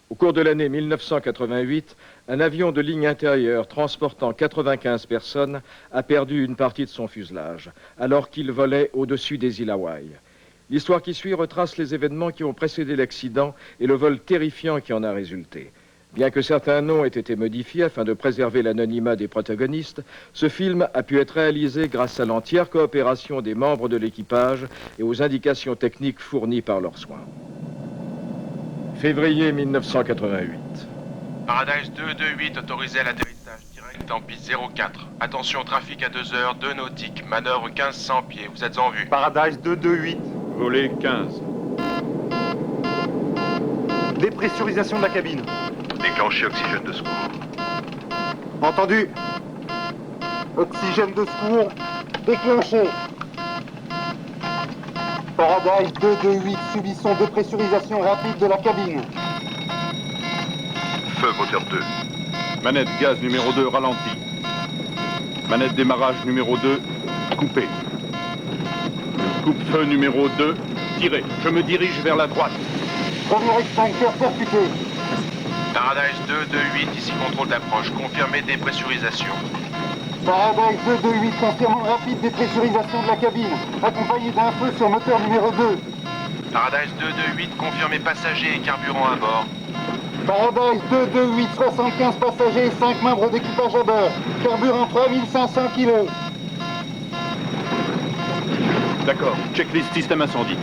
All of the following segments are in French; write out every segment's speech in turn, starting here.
Au cours de l'année 1988, un avion de ligne intérieure transportant 95 personnes a perdu une partie de son fuselage, alors qu'il volait au-dessus des îles Hawaï. L'histoire qui suit retrace les événements qui ont précédé l'accident et le vol terrifiant qui en a résulté. Bien que certains noms aient été modifiés afin de préserver l'anonymat des protagonistes, ce film a pu être réalisé grâce à l'entière coopération des membres de l'équipage et aux indications techniques fournies par leurs soins. Février 1988. Paradise 228 autorisé à l'atterrissage direct en piste 04. Attention, trafic à 2 heures, 2 nautiques, manœuvre 1500 pieds, vous êtes en vue. Paradise 228. Volet 15. Dépressurisation de la cabine. Déclencher oxygène de secours. Entendu. Oxygène de secours déclenché. Paradise 228, subissons dépressurisation rapide de la cabine. Feu moteur 2. Manette gaz numéro 2 ralenti. Manette démarrage numéro 2 coupée. Coupe-feu numéro 2 tiré. Je me dirige vers la droite. Premier extincteur percuté. Paradise 228, ici contrôle d'approche. Confirmez dépressurisation. Paradise 228, confirmant rapide dépressurisation de la cabine, accompagné d'un feu sur moteur numéro 2. Paradise 228, confirmez passagers et carburant à bord. Paradise 228, 75 passagers et 5 membres d'équipage à bord. Carburant 3500 kg. D'accord. Checklist système incendie.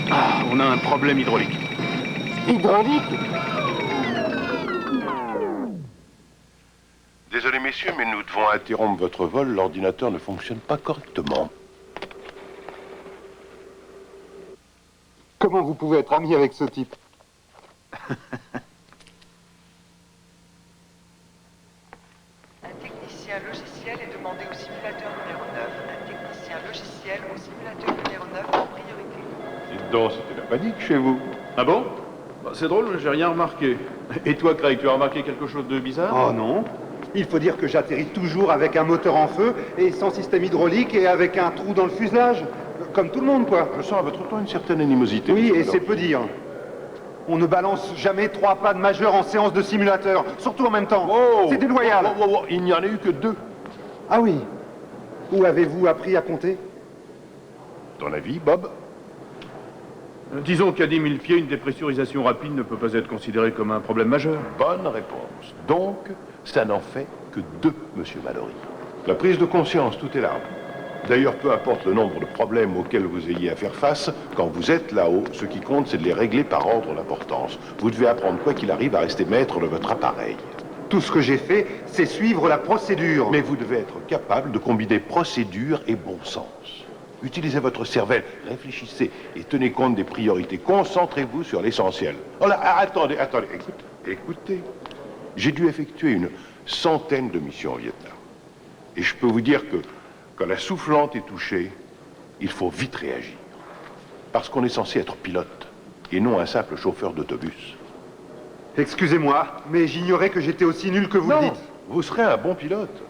Ah, on a un problème hydraulique. Hydraulique? Désolé messieurs, mais nous devons interrompre votre vol. L'ordinateur ne fonctionne pas correctement. Comment vous pouvez être ami avec ce type? Un technicien logiciel est demandé au simulateur numéro 9. Un technicien logiciel au simulateur numéro 9 en priorité. Dites donc, c'était la panique chez vous. Ah bon? Bah, c'est drôle, j'ai rien remarqué. Et toi, Craig, tu as remarqué quelque chose de bizarre? Oh non. Il faut dire que j'atterris toujours avec un moteur en feu et sans système hydraulique et avec un trou dans le fuselage. Comme tout le monde, quoi. Je sens à votre ton une certaine animosité. Oui, monsieur et c'est Mallory. peu dire. On ne balance jamais 3 pannes majeures en séance de simulateur, surtout en même temps. Oh, C'est déloyal. Il n'y en a eu que 2 Ah oui. Où avez-vous appris à compter? dans la vie, Bob. Disons qu'à 10 000 pieds, une dépressurisation rapide ne peut pas être considérée comme un problème majeur. Bonne réponse. Donc, ça n'en fait que 2, monsieur Mallory. La prise de conscience, tout est là. D'ailleurs, peu importe le nombre de problèmes auxquels vous ayez à faire face, quand vous êtes là-haut, ce qui compte, c'est de les régler par ordre d'importance. Vous devez apprendre, quoi qu'il arrive, à rester maître de votre appareil. Tout ce que j'ai fait, c'est suivre la procédure. Mais vous devez être capable de combiner procédure et bon sens. Utilisez votre cervelle, réfléchissez et tenez compte des priorités. Concentrez-vous sur l'essentiel. Oh là, attendez, écoutez. J'ai dû effectuer une centaine de missions au Vietnam. Et je peux vous dire que quand la soufflante est touchée, il faut vite réagir. Parce qu'on est censé être pilote et non un simple chauffeur d'autobus. Excusez-moi, mais j'ignorais que j'étais aussi nul que vous le dites. Vous serez un bon pilote.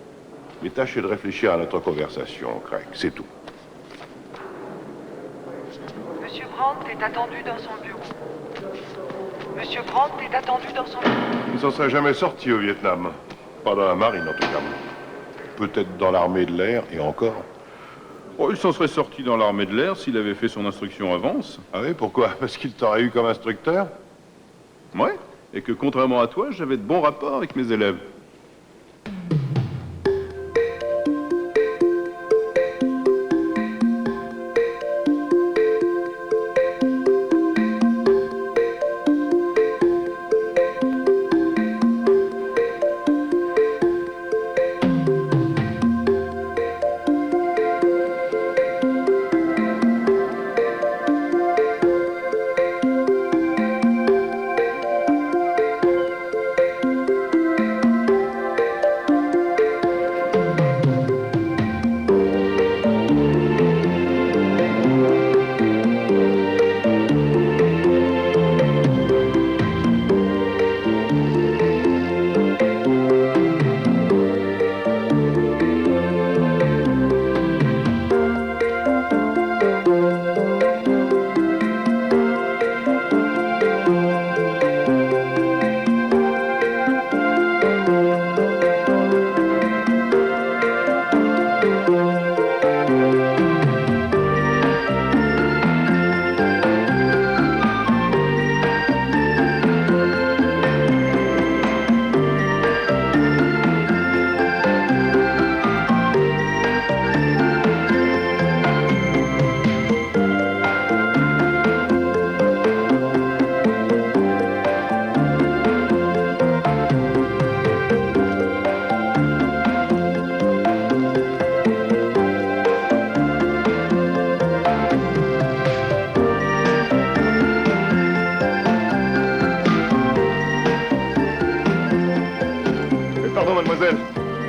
Mais tâchez de réfléchir à notre conversation, Craig, c'est tout. Monsieur Brandt est attendu dans son bureau. Monsieur Brandt est attendu dans son bureau. Il ne s'en serait jamais sorti au Vietnam. Pas dans la marine, en tout cas. Peut-être dans l'armée de l'air, et encore. Oh, il s'en serait sorti dans l'armée de l'air s'il avait fait son instruction avance. Ah oui, pourquoi? Parce qu'il t'aurait eu comme instructeur? Ouais, et que contrairement à toi, j'avais de bons rapports avec mes élèves.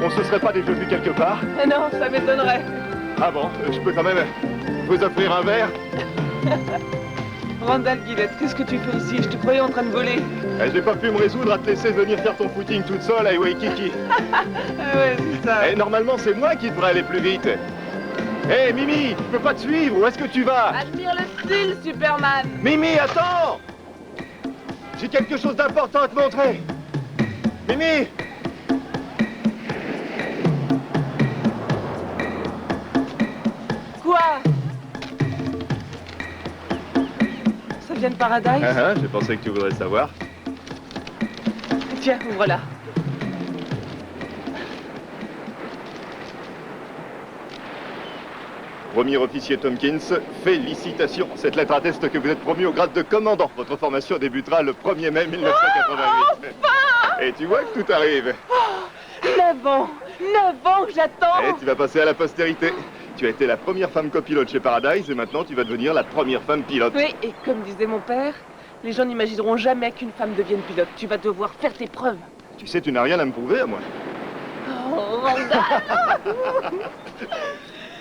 On se serait pas déjà vu quelque part? Non, ça m'étonnerait. Ah bon, je peux quand même vous offrir un verre? Randall Gillette, qu'est-ce que tu fais ici? Je te croyais en train de voler. J'ai pas pu me résoudre à te laisser venir faire ton footing toute seule à Waikiki. Ah ouais, c'est ça. Et normalement, c'est moi qui devrais aller plus vite. Hé, Mimi, je peux pas te suivre, où est-ce que tu vas? Admire le style, Superman. Mimi, attends! J'ai quelque chose d'important à te montrer. Mimi! Quoi? Ça vient de Paradise? J'ai pensé que tu voudrais savoir. Tiens, ouvre-la. Premier officier Tompkins, félicitations. Cette lettre atteste que vous êtes promu au grade de commandant. Votre formation débutera le 1er mai 1988. Et tu vois que tout arrive. 9 ans que j'attends. Et tu vas passer à la postérité. Tu as été la première femme copilote chez Paradise et maintenant tu vas devenir la première femme pilote. Oui, et comme disait mon père, les gens n'imagineront jamais qu'une femme devienne pilote. Tu vas devoir faire tes preuves. Tu sais, tu n'as rien à me prouver à moi. Oh, Randall.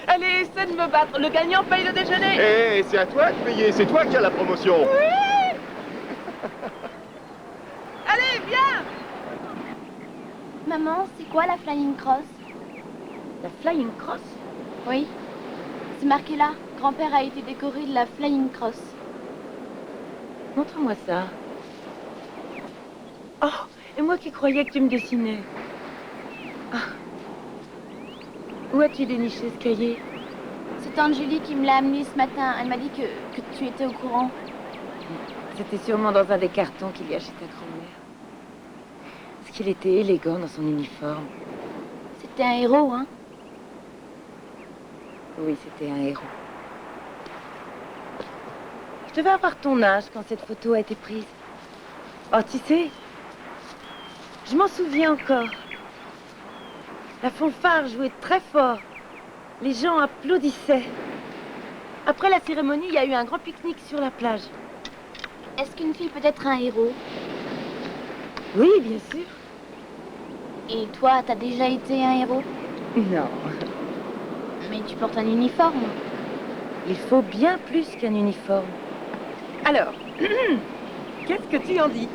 Allez, essaie de me battre. Le gagnant paye le déjeuner. Hé, c'est à toi de payer. C'est toi qui as la promotion. Oui. Allez, viens. Maman, c'est quoi la Flying Cross? La Flying Cross? Oui. C'est marqué là. Grand-père a été décoré de la Flying Cross. Montre-moi ça. Oh, et moi qui croyais que tu me dessinais. Ah. Où as-tu déniché ce cahier? C'est tante Julie qui me l'a amené ce matin. Elle m'a dit que tu étais au courant. C'était sûrement dans un des cartons qu'il y a chez ta grand-mère. Est-ce qu'il était élégant dans son uniforme? C'était un héros, hein? Oui, c'était un héros. Je devais avoir ton âge quand cette photo a été prise. Oh, tu sais, je m'en souviens encore. La fanfare jouait très fort. Les gens applaudissaient. Après la cérémonie, il y a eu un grand pique-nique sur la plage. Est-ce qu'une fille peut être un héros? Oui, bien sûr. Et toi, t'as déjà été un héros? Non. Mais tu portes un uniforme. Il faut bien plus qu'un uniforme. Alors, qu'est-ce que tu en dis?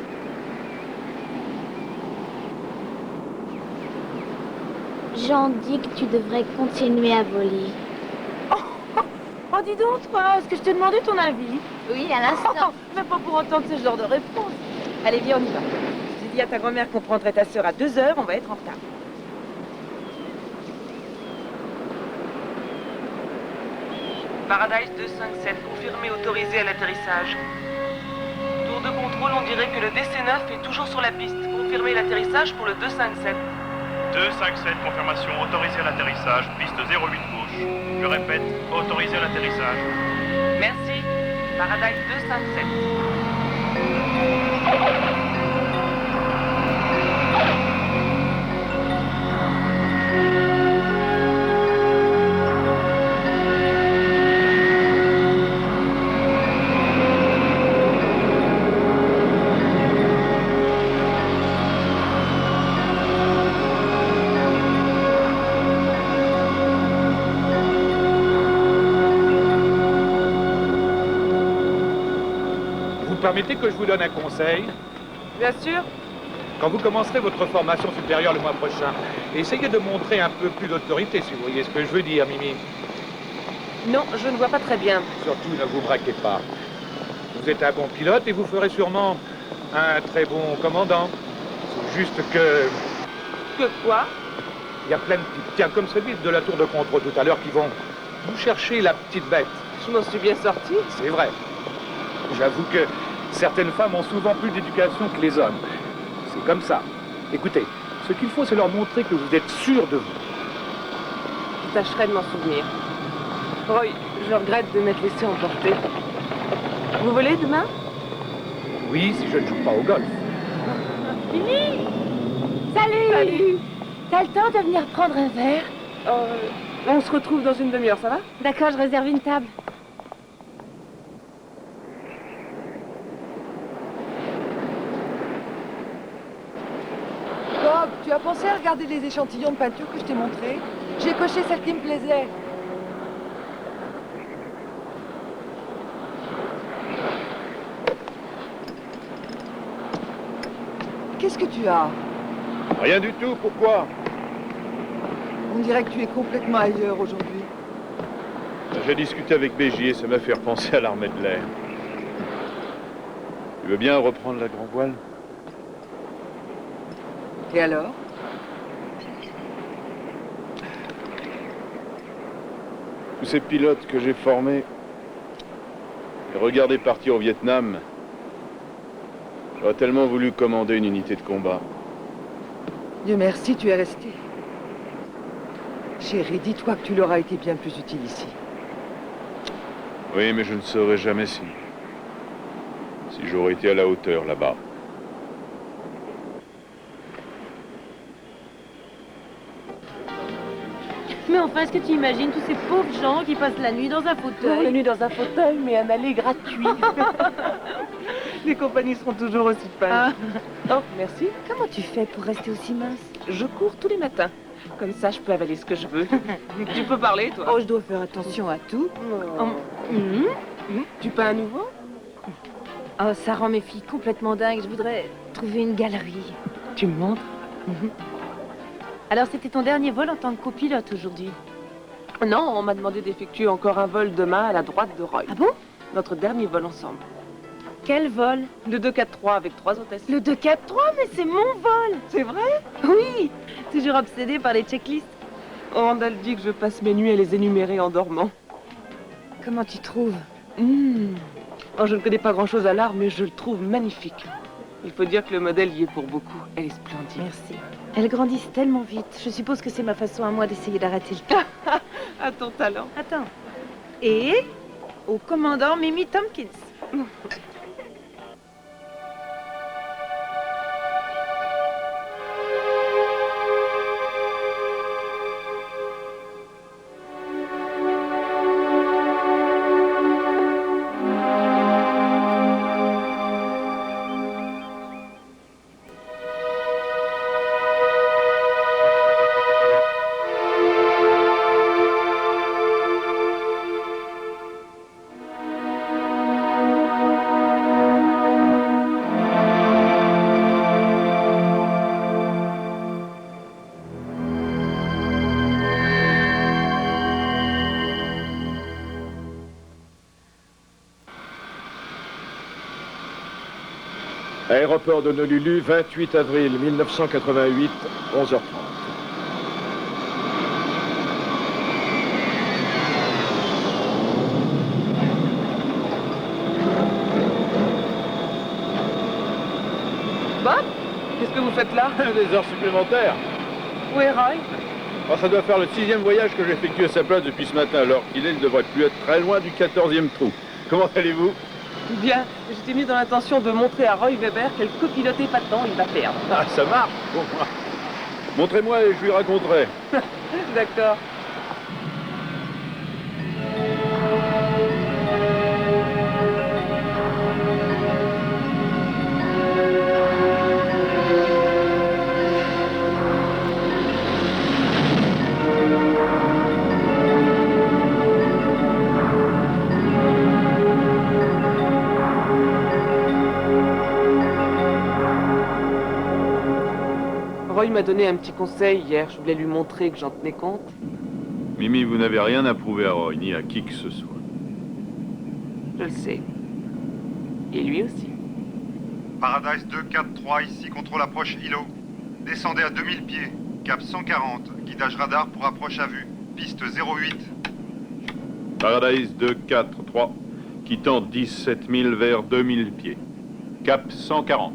J'en dis que tu devrais continuer à voler. Oh, dis donc, toi, est-ce que je t'ai demandé ton avis? Oui, à l'instant. Mais pas pour entendre ce genre de réponse. Allez, viens, on y va. J'ai dit à ta grand-mère qu'on prendrait ta sœur à 2h, on va être en retard. Paradise 257, confirmé, autorisé à l'atterrissage. Tour de contrôle, on dirait que le DC-9 est toujours sur la piste. Confirmé l'atterrissage pour le 257. 257, confirmation, autorisé à l'atterrissage, piste 08 gauche. Je répète, autorisé à l'atterrissage. Merci. Paradise 257. Permettez que je vous donne un conseil. Bien sûr. Quand vous commencerez votre formation supérieure le mois prochain, essayez de montrer un peu plus d'autorité, si vous voyez ce que je veux dire, Mimi. Non, je ne vois pas très bien. Surtout, ne vous braquez pas. Vous êtes un bon pilote et vous ferez sûrement un très bon commandant. C'est juste que... Que quoi? Il y a plein de types, tiens, comme celui de la tour de contrôle tout à l'heure, qui vont vous chercher la petite bête. Je m'en suis bien sorti. C'est vrai. J'avoue que certaines femmes ont souvent plus d'éducation que les hommes. C'est comme ça. Écoutez, ce qu'il faut, c'est leur montrer que vous êtes sûr de vous. Je tâcherai de m'en souvenir. Roy, je regrette de m'être laissé emporter. Vous volez demain? Oui, si je ne joue pas au golf. Mimi! Salut! Salut! T'as le temps de venir prendre un verre? On se retrouve dans une demi-heure, ça va? D'accord, je réserve une table. Bob, tu as pensé commencé à regarder les échantillons de peinture que je t'ai montrés. J'ai coché celle qui me plaisait. Qu'est-ce que tu as? Rien du tout, pourquoi? On dirait que tu es complètement ailleurs aujourd'hui. J'ai discuté avec Bégier, ça m'a fait repenser à l'armée de l'air. Tu veux bien reprendre la grand voile? Et alors? Tous ces pilotes que j'ai formés et regardés partir au Vietnam, j'aurais tellement voulu commander une unité de combat. Dieu merci, tu es resté. Chérie, dis-toi que tu leur as été bien plus utile ici. Oui, mais je ne saurais jamais si j'aurais été à la hauteur là-bas. Mais enfin, est-ce que tu imagines tous ces pauvres gens qui passent la nuit dans un fauteuil? La nuit dans un fauteuil, mais un aller gratuit. Les compagnies seront toujours aussi fun. Oh, merci. Comment tu fais pour rester aussi mince? Je cours tous les matins. Comme ça, je peux avaler ce que je veux. Tu peux parler, toi? Oh, je dois faire attention à tout. Tu peins à nouveau? Oh, ça rend mes filles complètement dingues. Je voudrais trouver une galerie. Tu me montres? Alors, c'était ton dernier vol en tant que copilote aujourd'hui? Non, on m'a demandé d'effectuer encore un vol demain à la droite de Roy. Ah bon? Notre dernier vol ensemble. Quel vol? Le 243 avec 3 hôtesses. Le 243? Mais c'est mon vol! C'est vrai? Oui! Toujours obsédée par les checklists. Oh, Randall dit que je passe mes nuits à les énumérer en dormant. Comment tu trouves? Oh, je ne connais pas grand-chose à l'art, mais je le trouve magnifique. Il faut dire que le modèle y est pour beaucoup. Elle est splendide. Merci. Elles grandissent tellement vite. Je suppose que c'est ma façon à moi d'essayer d'arrêter le temps. À ton talent. Attends. Et au commandant Mimi Tompkins. Aéroport d'Honolulu, 28 avril 1988, 11h30. Bob, qu'est-ce que vous faites là? Des heures supplémentaires. Où est Roy? Oh, ça doit faire le 6e voyage que j'effectue à sa place depuis ce matin, alors qu'il ne devrait plus être très loin du 14e trou. Comment allez-vous? Bien, j'étais mise dans l'intention de montrer à Roy Weber quel copilote épatant il va perdre. Ah, ça marche pour moi. Montrez-moi et je lui raconterai. D'accord. Roy m'a donné un petit conseil hier, je voulais lui montrer que j'en tenais compte. Mimi, vous n'avez rien à prouver à Roy, ni à qui que ce soit. Je le sais. Et lui aussi. Paradise 243, ici, contrôle approche îlot. Descendez à 2000 pieds, cap 140, guidage radar pour approche à vue, piste 08. Paradise 243, quittant 17 000 vers 2000 pieds. Cap 140.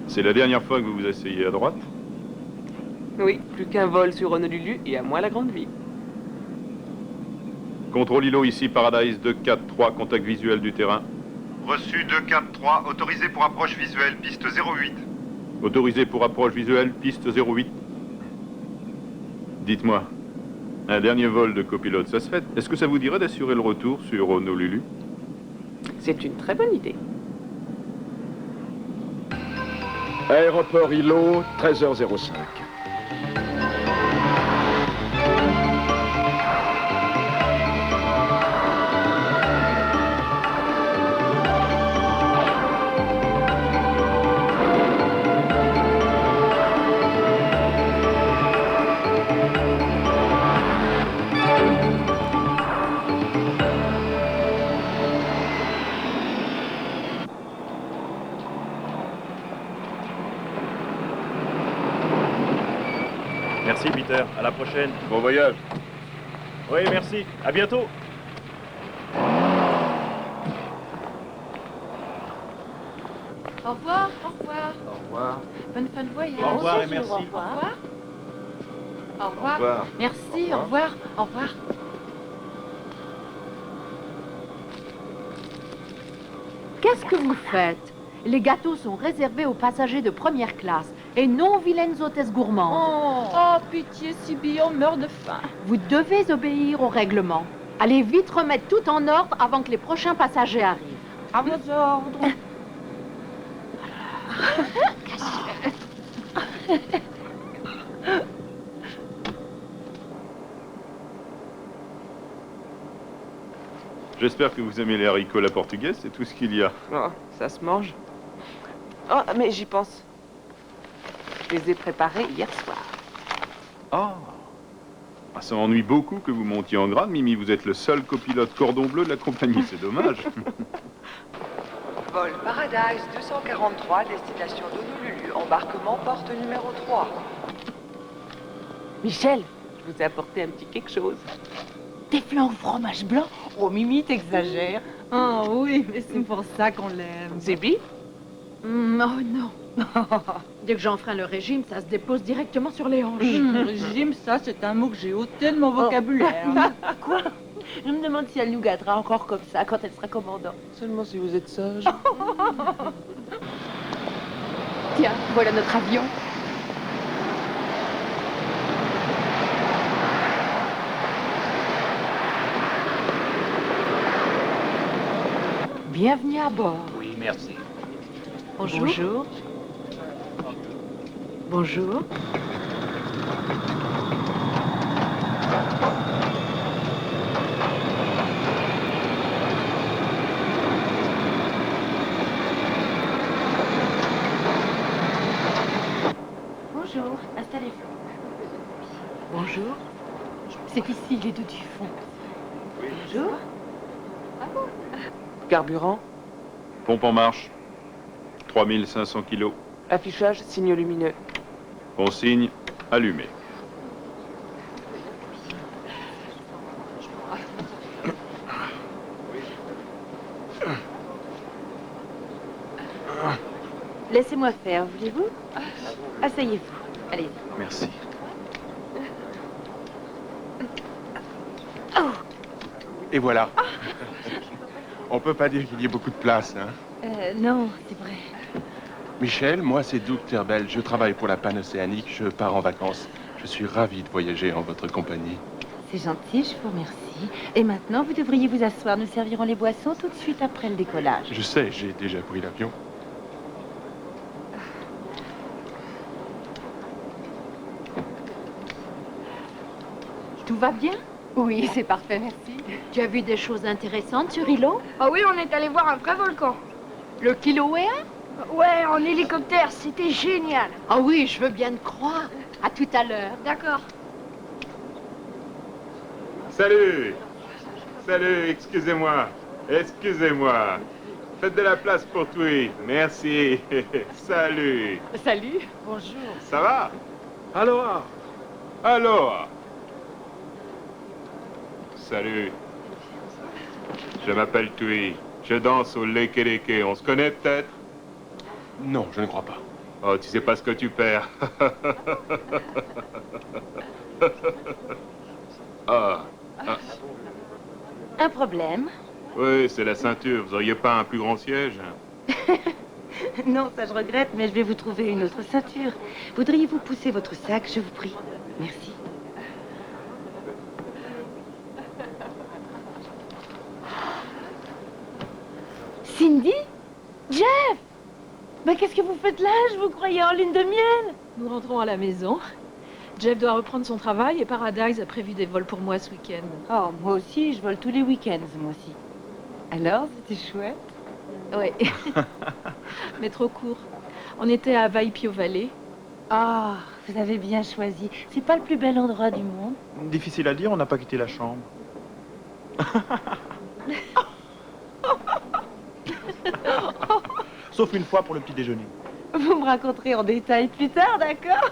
C'est la dernière fois que vous vous asseyez à droite? Oui, plus qu'un vol sur Honolulu et à moi la grande vie. Contrôle îlot ici, Paradise 243, contact visuel du terrain. Reçu 243, autorisé pour approche visuelle, piste 08. Autorisé pour approche visuelle, piste 08. Dites-moi, un dernier vol de copilote, ça se fait? Est-ce que ça vous dirait d'assurer le retour sur Honolulu? C'est une très bonne idée. Aéroport Hilo, 13h05. Merci Peter, à la prochaine. Bon voyage. Oui, merci. À bientôt. Au revoir, au revoir. Au revoir. Bonne fin de voyage. Au revoir et Bonjour, merci. Au revoir. Au revoir. Au revoir. Merci, au revoir. Au revoir. Qu'est-ce que vous faites? Les gâteaux sont réservés aux passagers de première classe et non aux vilaines hôtesses gourmandes. Oh, pitié, Sibylle, on meurt de faim. Vous devez obéir au règlement. Allez vite remettre tout en ordre avant que les prochains passagers arrivent. À vos ordres. J'espère que vous aimez les haricots à la portugaise, c'est tout ce qu'il y a. Oh, ça se mange. Oh, mais j'y pense. Je les ai préparés hier soir. Ah, ça m'ennuie beaucoup que vous montiez en grade, Mimi. Vous êtes le seul copilote cordon bleu de la compagnie, c'est dommage. Vol Paradise 243, destination d'Honolulu. Embarquement porte numéro 3. Michel, je vous ai apporté un petit quelque chose. Des flancs au fromage blanc? Oh, Mimi, t'exagères. Oh oui, mais c'est pour ça qu'on l'aime. Zébi? Oh non. Dès que j'enfreins le régime, ça se dépose directement sur les hanches. Régime, ça, c'est un mot que j'ai ôté de mon vocabulaire. Quoi? Je me demande si elle nous gâtera encore comme ça quand elle sera commandant. Seulement si vous êtes sage. Tiens, voilà notre avion. Bienvenue à bord. Oui, merci. Bonjour. Bonjour. Bonjour. Bonjour, installez-vous. Bonjour. C'est ici les deux du fond. Bonjour. Carburant, Pompe en marche. 3500 kilos. affichage, signe lumineux. Consigne, allumé. Laissez-moi faire, voulez-vous? Asseyez-vous. Allez-y. Merci. Et voilà. On peut pas dire qu'il y ait beaucoup de place, hein. Non, c'est vrai. Michel, moi c'est Doug Terbel. Je travaille pour la Panocéanique. Je pars en vacances. Je suis ravi de voyager en votre compagnie. C'est gentil, je vous remercie. Et maintenant, vous devriez vous asseoir. Nous servirons les boissons tout de suite après le décollage. Je sais, j'ai déjà pris l'avion. Tout va bien? Oui, c'est parfait, merci. Tu as vu des choses intéressantes sur Hilo? Ah oui, on est allé voir un vrai volcan. Le Kilauea? Ouais, en hélicoptère, c'était génial. Ah oui, je veux bien te croire. À tout à l'heure. D'accord. Salut. Salut, excusez-moi. Excusez-moi. Faites de la place pour Tweed. Merci. Salut. Salut. Bonjour. Ça va? Aloha. Aloha. Salut. Je m'appelle Tweed. Je danse au Lekeleke. On se connaît peut-être? Non, je ne crois pas. Oh, tu sais pas ce que tu perds. Un problème? Oui, c'est la ceinture. Vous auriez pas un plus grand siège? Non, ça je regrette, mais je vais vous trouver une autre ceinture. Voudriez-vous pousser votre sac, je vous prie? Merci. Cindy? Jeff? Ben, qu'est-ce que vous faites là? Je vous croyais en lune de miel. Nous rentrons à la maison. Jeff doit reprendre son travail et Paradise a prévu des vols pour moi ce week-end. Oh, moi aussi, je vole tous les week-ends, moi aussi. Alors, c'était chouette? Oui. Mais trop court. On était à Waipio Valley. Ah, vous avez bien choisi. C'est pas le plus bel endroit du monde. Difficile à dire, on n'a pas quitté la chambre. Sauf une fois pour le petit déjeuner. Vous me raconterez en détail plus tard, d'accord?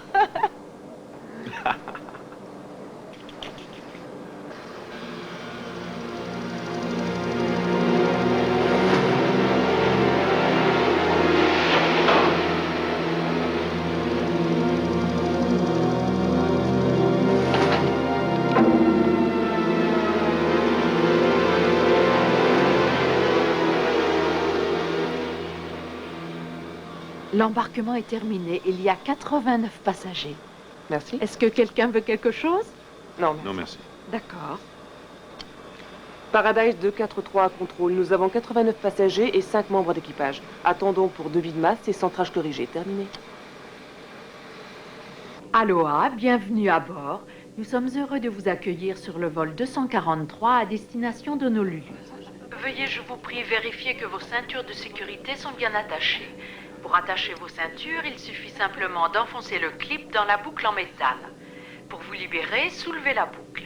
L'embarquement est terminé. Il y a 89 passagers. Merci. Est-ce que quelqu'un veut quelque chose? Non. Non, merci. D'accord. Paradise 243 à contrôle. Nous avons 89 passagers et 5 membres d'équipage. Attendons pour devis de masse et centrage corrigé. Terminé. Aloha, bienvenue à bord. Nous sommes heureux de vous accueillir sur le vol 243 à destination d'Honolulu. Veuillez, je vous prie, vérifier que vos ceintures de sécurité sont bien attachées. Pour attacher vos ceintures, il suffit simplement d'enfoncer le clip dans la boucle en métal. Pour vous libérer, soulevez la boucle.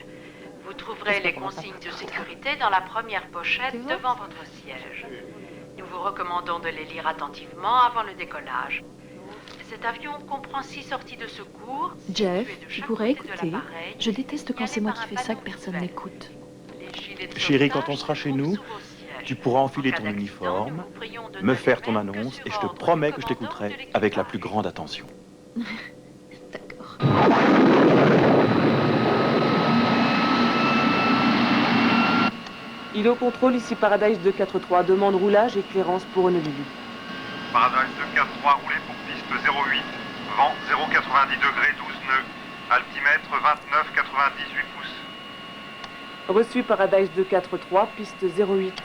Vous trouverez les consignes de sécurité dans la première pochette devant votre siège. Nous vous recommandons de les lire attentivement avant le décollage. Cet avion comprend 6 sorties de secours. Jeff, tu pourrais écouter. Je déteste quand c'est moi qui fais ça que personne n'écoute. Chérie, quand on sera chez nous, tu pourras enfiler ton uniforme, me faire ton annonce, et je te promets que je t'écouterai avec la plus grande attention. D'accord. Il est au contrôle, ici Paradise 243. Demande roulage et clairance pour Honolulu. Paradise 243, roulé pour piste 08. Vent 0,90 degrés, 12 nœuds. Altimètre 29,98 pouces. Reçu Paradise 243, piste 08.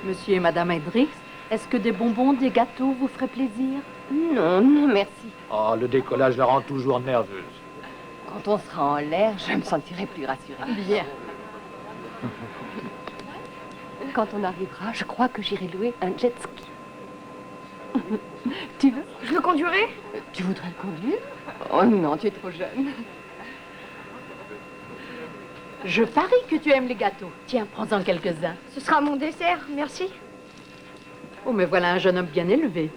Monsieur et Madame Hendricks, est-ce que des bonbons, des gâteaux vous feraient plaisir? Non, non, merci. Oh, le décollage la rend toujours nerveuse. Quand on sera en l'air, je me sentirai plus rassurée. Bien. Quand on arrivera, je crois que j'irai louer un jet ski. Tu veux? Je le conduirai? Tu voudrais le conduire? Oh non, tu es trop jeune. Je parie que tu aimes les gâteaux. Tiens, prends-en quelques-uns. Ce sera mon dessert, merci. Oh, mais voilà un jeune homme bien élevé.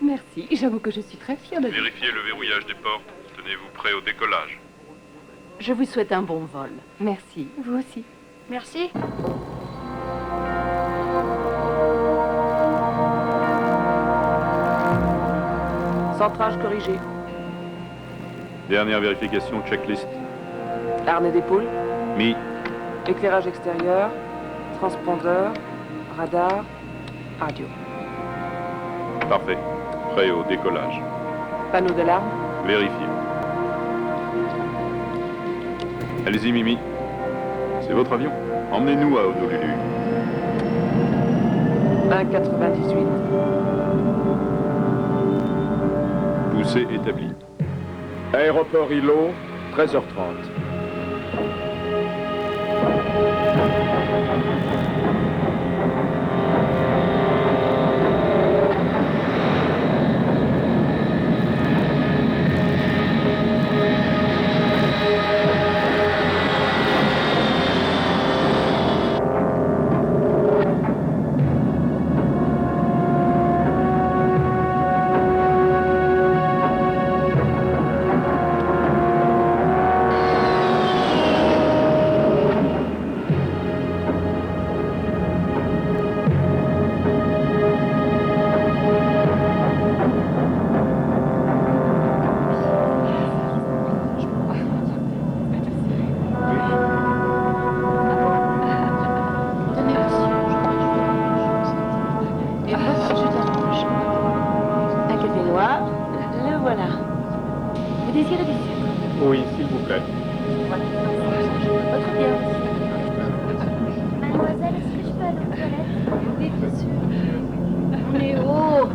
Merci, j'avoue que je suis très fière de lui. Vérifiez le verrouillage des portes. Tenez-vous prêt au décollage. Je vous souhaite un bon vol. Merci, vous aussi. Merci. Centrage corrigé. Dernière vérification, checklist. Harnais d'épaule. Mi. Éclairage extérieur. Transpondeur. Radar. Radio. Parfait. Prêt au décollage. Panneau d'alarme. Vérifiez. Allez-y, Mimi. C'est votre avion. Emmenez-nous à Honolulu. 1,98. Poussée établie. Aéroport Hilo, 13h30. Oui, s'il vous plaît. Votre bière aussi. Mademoiselle, est-ce que je peux aller aux toilettes? Oui, bien sûr. On est haut.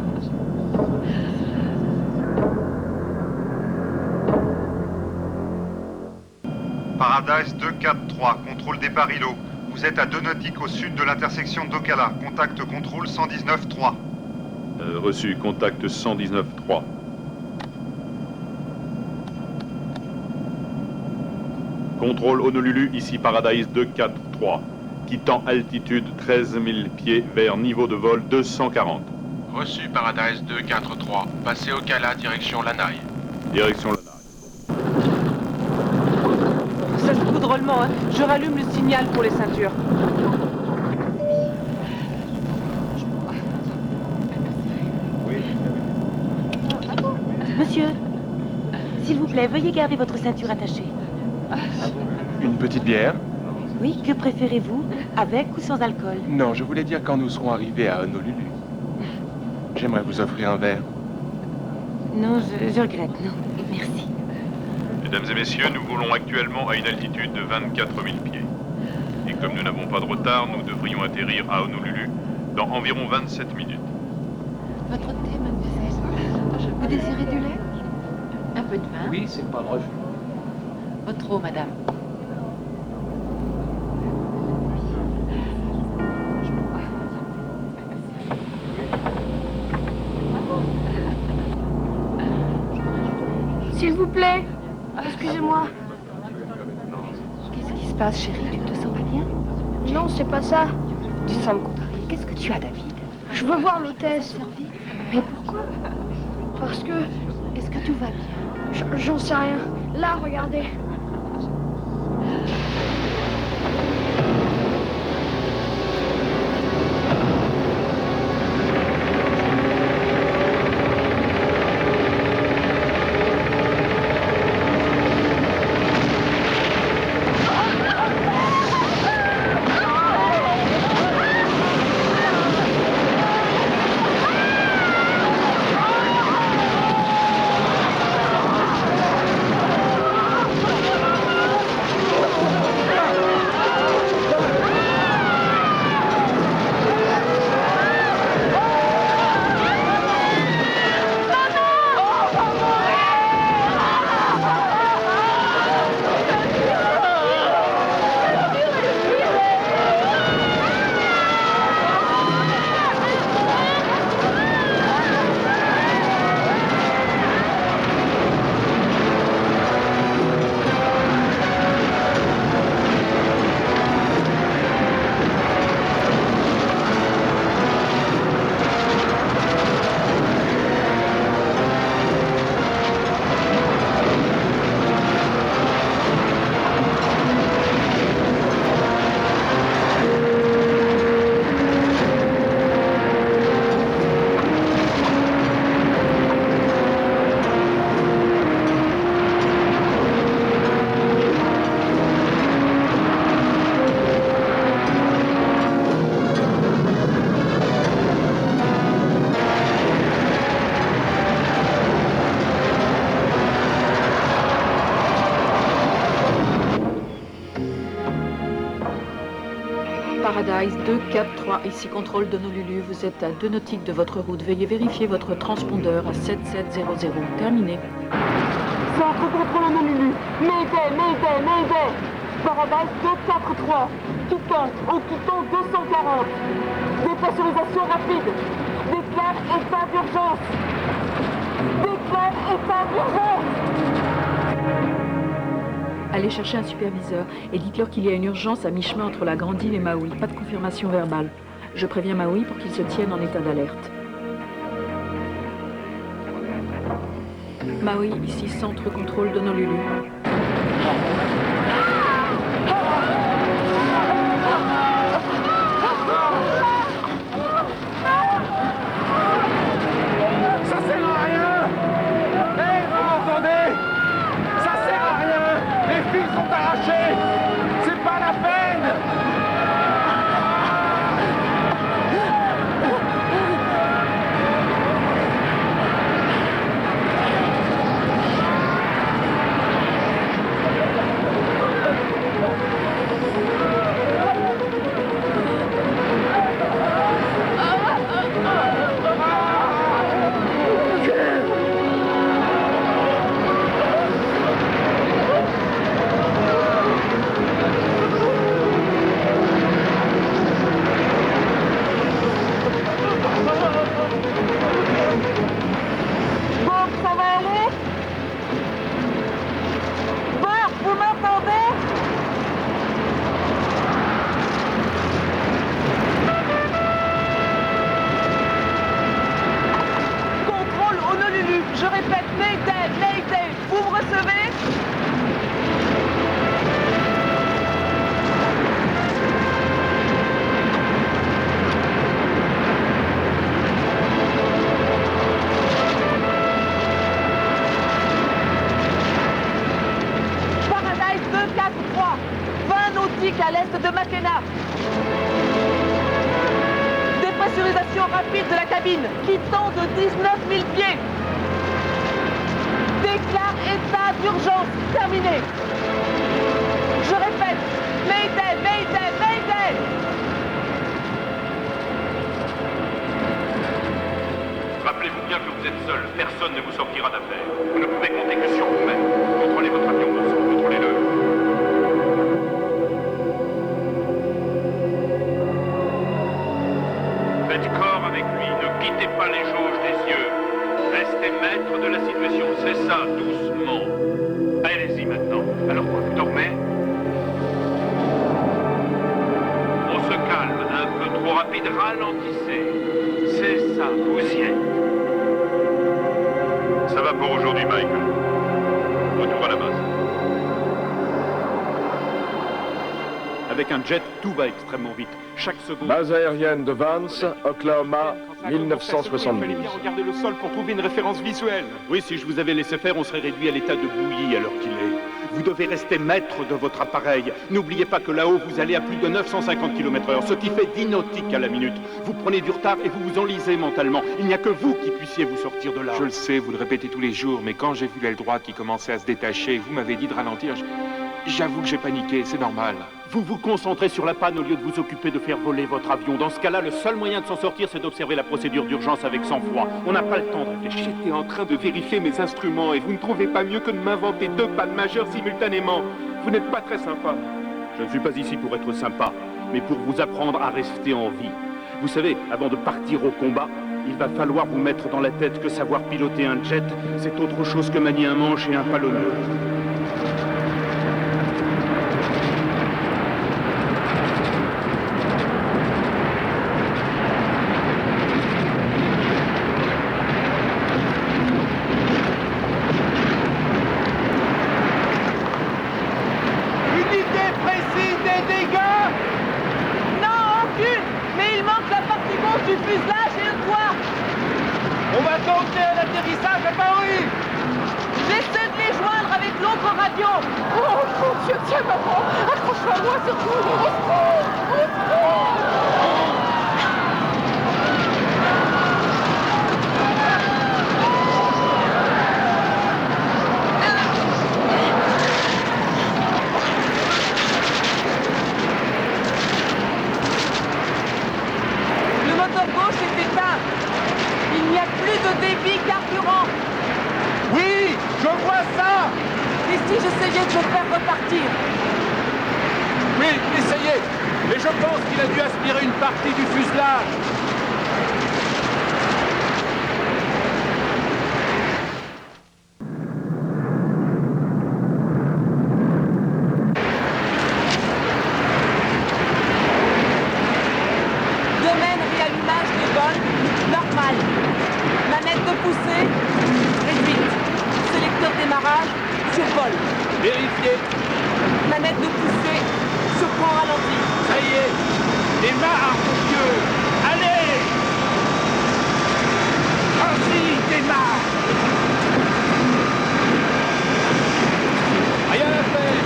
Paradise 243, contrôle départ Hilo. Vous êtes à 2 nautiques au sud de l'intersection d'Ocala. Contact contrôle 119.3. Reçu, contact 119.3. Contrôle Honolulu, ici Paradise 243. Quittant altitude 13 000 pieds vers niveau de vol 240. Reçu Paradise 243. Passez Ocala, direction Lanai. Direction Lanai. Ça se fout drôlement, hein. Je rallume le signal pour les ceintures. Monsieur, s'il vous plaît, veuillez garder votre ceinture attachée. Une petite bière? Oui, que préférez-vous, avec ou sans alcool? Non, je voulais dire quand nous serons arrivés à Honolulu. J'aimerais vous offrir un verre. Non, je regrette, non. Merci. Mesdames et messieurs, nous volons actuellement à une altitude de 24 000 pieds. Et comme nous n'avons pas de retard, nous devrions atterrir à Honolulu dans environ 27 minutes. Votre thé, mademoiselle. Vous désirez du lait? Un peu de vin? Oui, c'est pas de refus. Pas trop, madame. S'il vous plaît, excusez-moi. Qu'est-ce qui se passe, chérie? Tu te sens pas bien? Non, c'est pas ça. Tu sembles contrariée. Qu'est-ce que tu as, David? Je veux voir l'hôtesse. Mais pourquoi? Parce que Est-ce que tout va bien? j'en sais rien. Là, regardez. Paradise 243, ici contrôle d'Honolulu. Vous êtes à 2 nautiques de votre route. Veuillez vérifier votre transpondeur à 7700. Terminé. Centre contrôle Honolulu. Mayday, Mayday, Mayday. Paradise 243. Toucan, occupant 240. Dépressurisation rapide. Déclare état d'urgence. Déclare état d'urgence. Allez chercher un superviseur et dites-leur qu'il y a une urgence à mi-chemin entre la Grande Île et Maui. Pas de confirmation verbale. Je préviens Maui pour qu'il se tienne en état d'alerte. Maui, ici centre contrôle d'Honolulu. Ça sert à rien! Hé, vous m'entendez? Ça sert à rien! Les fils sont arrachés! C'est pas la peine! à l'est de Makena. Dépressurisation rapide de la cabine, quittant de 19 000 pieds. Déclare état d'urgence, terminé. Je répète, Mayday, Mayday, Mayday. Rappelez-vous bien que vous êtes seul, personne ne vous sortira d'affaire. Vous ne pouvez compter que sur vous-même. Contrôlez votre avion, bon sang, contrôlez-le. Faites corps avec lui, ne quittez pas les jauges des yeux. Restez maître de la situation, c'est ça, doucement. Allez-y maintenant. Alors quoi, vous dormez? On se calme, un peu trop rapide, ralentissez. C'est ça, vous y êtes. Ça va pour aujourd'hui, Michael. Retour à la base. Avec un jet, tout va extrêmement vite. Chaque seconde... Base aérienne de Vance, Oklahoma, 1972. Il fallait bien regarder le sol pour trouver une référence visuelle. Oui, si je vous avais laissé faire, on serait réduit à l'état de bouillie à l'heure qu'il est. Vous devez rester maître de votre appareil. N'oubliez pas que là-haut, vous allez à plus de 950 km/h, ce qui fait 10 nautiques à la minute. Vous prenez du retard et vous vous enlisez mentalement. Il n'y a que vous qui puissiez vous sortir de là. Je le sais, vous le répétez tous les jours, mais quand j'ai vu l'aile droite qui commençait à se détacher, vous m'avez dit de ralentir, j'avoue que j'ai paniqué, c'est normal. Vous vous concentrez sur la panne au lieu de vous occuper de faire voler votre avion. Dans ce cas-là, le seul moyen de s'en sortir, c'est d'observer la procédure d'urgence avec sang-froid. On n'a pas le temps de réfléchir. J'étais en train de vérifier mes instruments et vous ne trouvez pas mieux que de m'inventer 2 pannes majeures simultanément. Vous n'êtes pas très sympa. Je ne suis pas ici pour être sympa, mais pour vous apprendre à rester en vie. Vous savez, avant de partir au combat, il va falloir vous mettre dans la tête que savoir piloter un jet, c'est autre chose que manier un manche et un palonneux. débit carburant. Oui, je vois ça. Ici, j'essayais de le faire repartir. Oui, essayez. Mais je pense qu'il a dû aspirer une partie du fuselage. Domaine réallumage de vol normal. Manette de poussée réduite. Sélecteur démarrage survol. Vérifiez. Manette de poussée surprend ralenti. Ça y est. Démarre, mon Dieu. Allez. Vas-y, démarre. Rien à faire.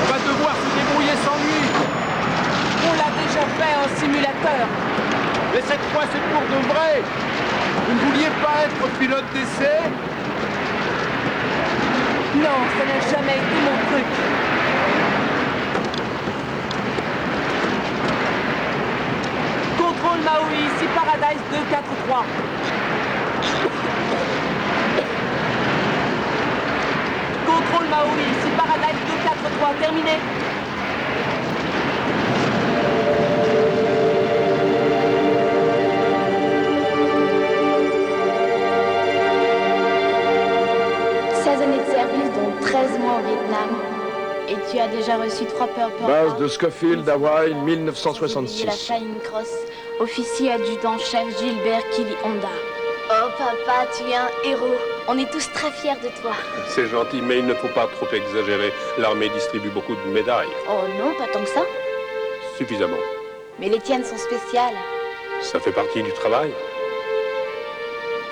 On va devoir se débrouiller sans lui. On l'a déjà fait en simulateur. Mais cette fois, c'est pour de vrai. Vous ne vouliez pas être pilote d'essai? Non, ça n'a jamais été mon truc. Contrôle Maui, ici Paradise 243. Contrôle Maui, ici Paradise 243, terminé. Années de service, dont 13 mois au Vietnam. Et tu as déjà reçu 3 Purple Base de Scofield, Hawaii, la 1966. Flying Cross, officier adjudant-chef Gilbert Kili Honda. Oh papa, tu es un héros. On est tous très fiers de toi. C'est gentil, mais il ne faut pas trop exagérer. L'armée distribue beaucoup de médailles. Oh non, pas tant que ça. Suffisamment. Mais les tiennes sont spéciales. Ça fait partie du travail.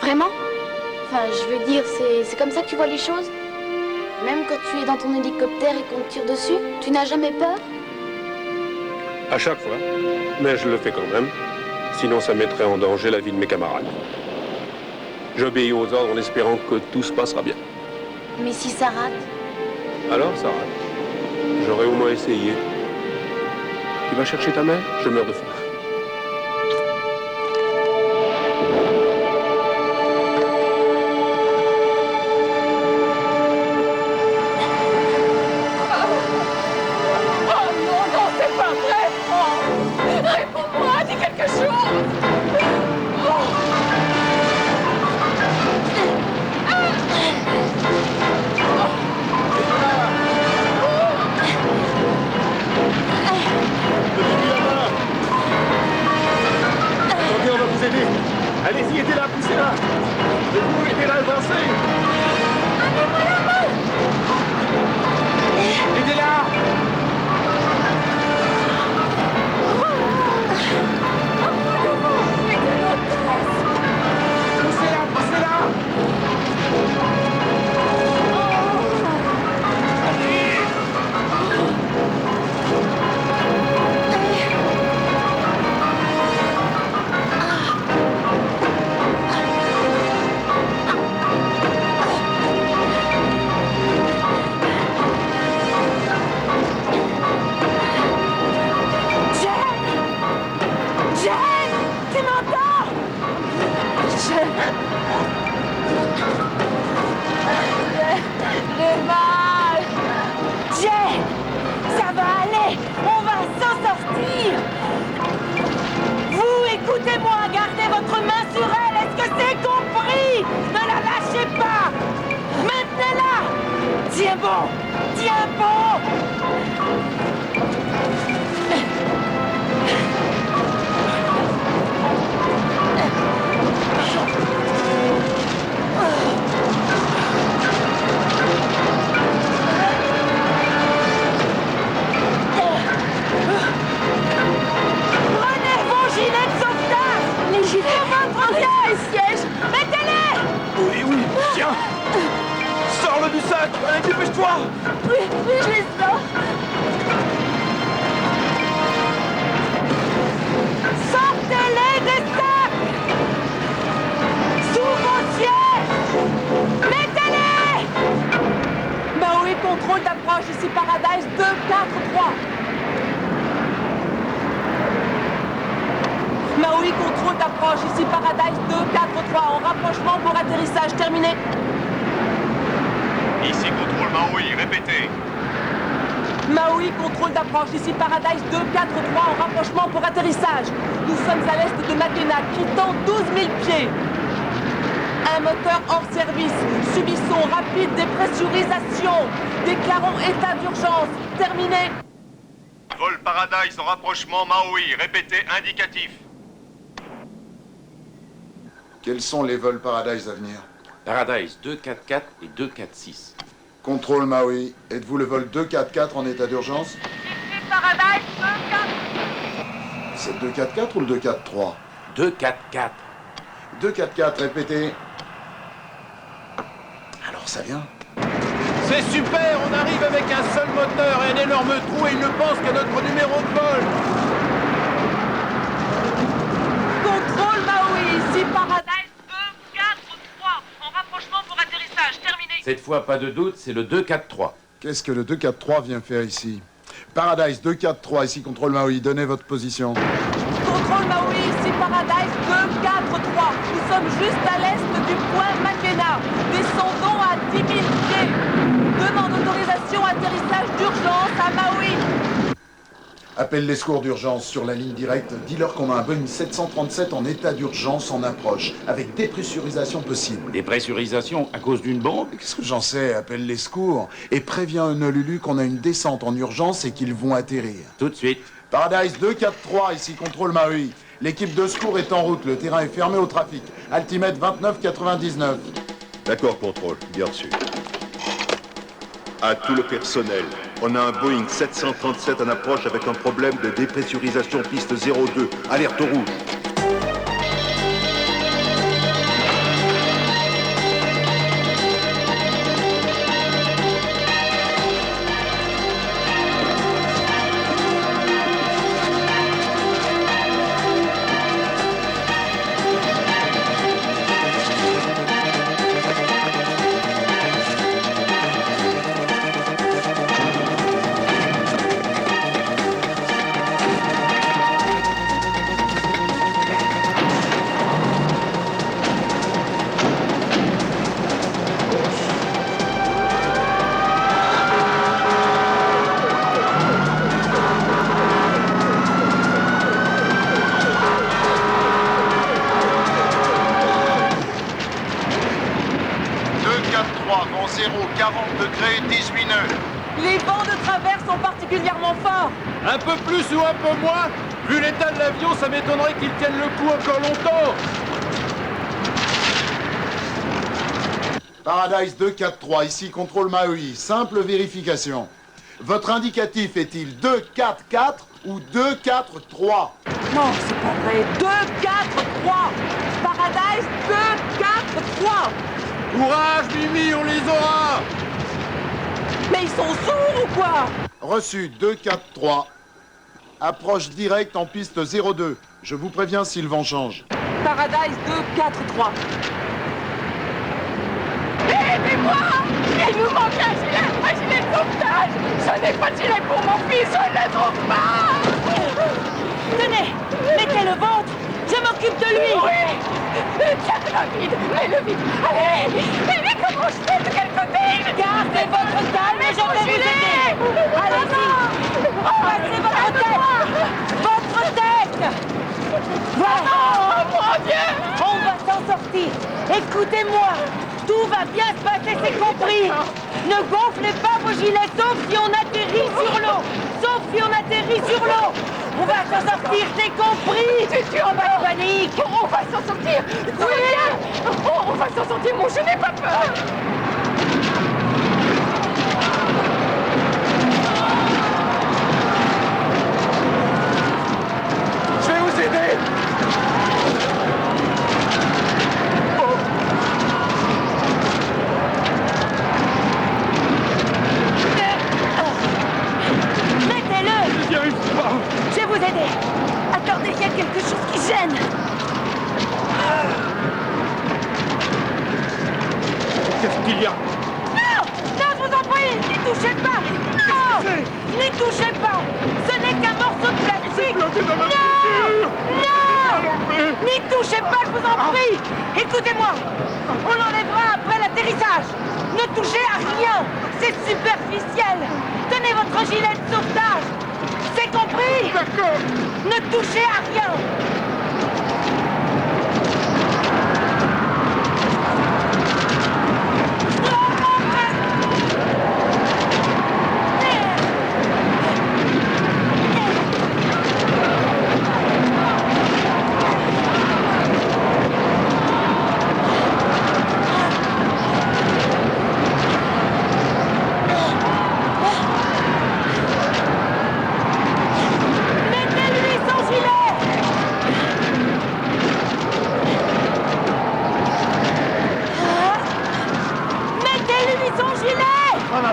Vraiment? Enfin, je veux dire, c'est comme ça que tu vois les choses? Même quand tu es dans ton hélicoptère et qu'on te tire dessus, tu n'as jamais peur? À chaque fois. Mais je le fais quand même. Sinon, ça mettrait en danger la vie de mes camarades. J'obéis aux ordres en espérant que tout se passera bien. Mais si ça rate? Alors, ça rate. J'aurais au moins essayé. Tu vas chercher ta mère? Je meurs de faim. Allez-y, aidez-la, poussez-la. Et vous, aidez-la à avancer. Aidez-la. Poussez-la, poussez-la. J'ai mal. Jay, ça va aller. On va s'en sortir. Vous, écoutez-moi. Gardez votre main sur elle. Est-ce que c'est compris? Ne la lâchez pas. Maintenez-la. Tiens bon. Tiens bon. Prenez vos gilets de sauvetage. Les gilets votre siège. Mettez-les. Oui, oui, tiens. Sors-le du sac. Allez, dépêche-toi. Oui, je les sors. Sortez-les des sacs. Sous vos sièges. Mettez-les. Maui, contrôle d'approche, ici Paradise 243. Maui, contrôle d'approche. d'approche, ici Paradise 243, en rapprochement pour atterrissage terminé. Ici contrôle Maui, répétez. Maui, contrôle d'approche, ici Paradise 243, en rapprochement pour atterrissage. Nous sommes à l'est de Makena, quittant 12 000 pieds. Un moteur hors service. Subissons rapide dépressurisation. Déclarons état d'urgence. Terminé. Vol Paradise en rapprochement Maui, répétez indicatif. Quels sont les vols Paradise à venir? Paradise 244 et 246. Contrôle Maui, êtes-vous le vol 244 en état d'urgence? Ici Paradise 244. C'est le 244 ou le 243? 244. 244, répétez. Alors ça vient? C'est super, on arrive avec un seul moteur et un énorme trou et il ne pense qu'à notre numéro de vol. Contrôle Maui, ici Paradise 243, en rapprochement pour atterrissage. Terminé. Cette fois, pas de doute, c'est le 243. Qu'est-ce que le 243 vient faire ici? Paradise 243, ici contrôle Maui, donnez votre position. Contrôle Maui, ici Paradise 243. Nous sommes juste à l'est du point Makena. Descendons à 10 000 pieds. Demande autorisation atterrissage d'urgence à Maui. Appelle les secours d'urgence sur la ligne directe. Dis-leur qu'on a un Boeing 737 en état d'urgence en approche, avec dépressurisation possible. Dépressurisation à cause d'une bombe? Qu'est-ce que j'en sais? Appelle les secours et préviens Honolulu qu'on a une descente en urgence et qu'ils vont atterrir. Tout de suite. Paradise 243, ici contrôle Maui. L'équipe de secours est en route, le terrain est fermé au trafic. Altimètre 2999. D'accord, contrôle, bien reçu. À tout le personnel, on a un Boeing 737 en approche avec un problème de dépressurisation piste 02. Alerte rouge. Les vents de travers sont particulièrement forts. Un peu plus ou un peu moins? Vu l'état de l'avion, ça m'étonnerait qu'il tienne le coup encore longtemps. Paradise 243, ici contrôle Maui. Simple vérification. Votre indicatif est-il 244 ou 243? Non, c'est pas vrai. 243. Paradise 243. Courage, Mimi, on les aura. Mais ils sont sourds ou quoi? Reçu 243. Approche directe en piste 02. Je vous préviens si le vent change. Paradise 243. Aidez-moi! Il nous manque un gilet de sauvetage! Je n'ai pas de gilet pour mon fils, je ne le trouve pas! Tenez, mettez le ventre, je m'occupe de lui! Oui! Tiens-le vide, mets-le vide! Allez! Mais comment je fais de quel côté? Gardez votre calme et je vais vous aider! Allez-y! Passez votre tête! Votre tête! Voilà! Oh mon Dieu! On va s'en sortir! Écoutez-moi! Tout va bien se passer, c'est compris. Ne gonflez pas vos gilets, sauf si on atterrit sur l'eau. Sauf si on atterrit sur l'eau. On va s'en sortir, c'est compris. Tu en pas de panique. On va s'en sortir. Oui. On va s'en sortir, mon, je n'ai pas peur. Je vais vous aider. Je vais vous aider. Attendez, il y a quelque chose qui gêne. Qu'est-ce qu'il y a? Non! Non, je vous en prie! N'y touchez pas! Non! N'y touchez pas! Ce n'est qu'un morceau de plastique! Non! Non! N'y touchez pas, je vous en prie. Écoutez-moi. On l'enlèvera après l'atterrissage. Ne touchez à rien. C'est superficiel. Tenez votre gilet de sauvetage. C'est compris? D'accord. Ne touchez à rien.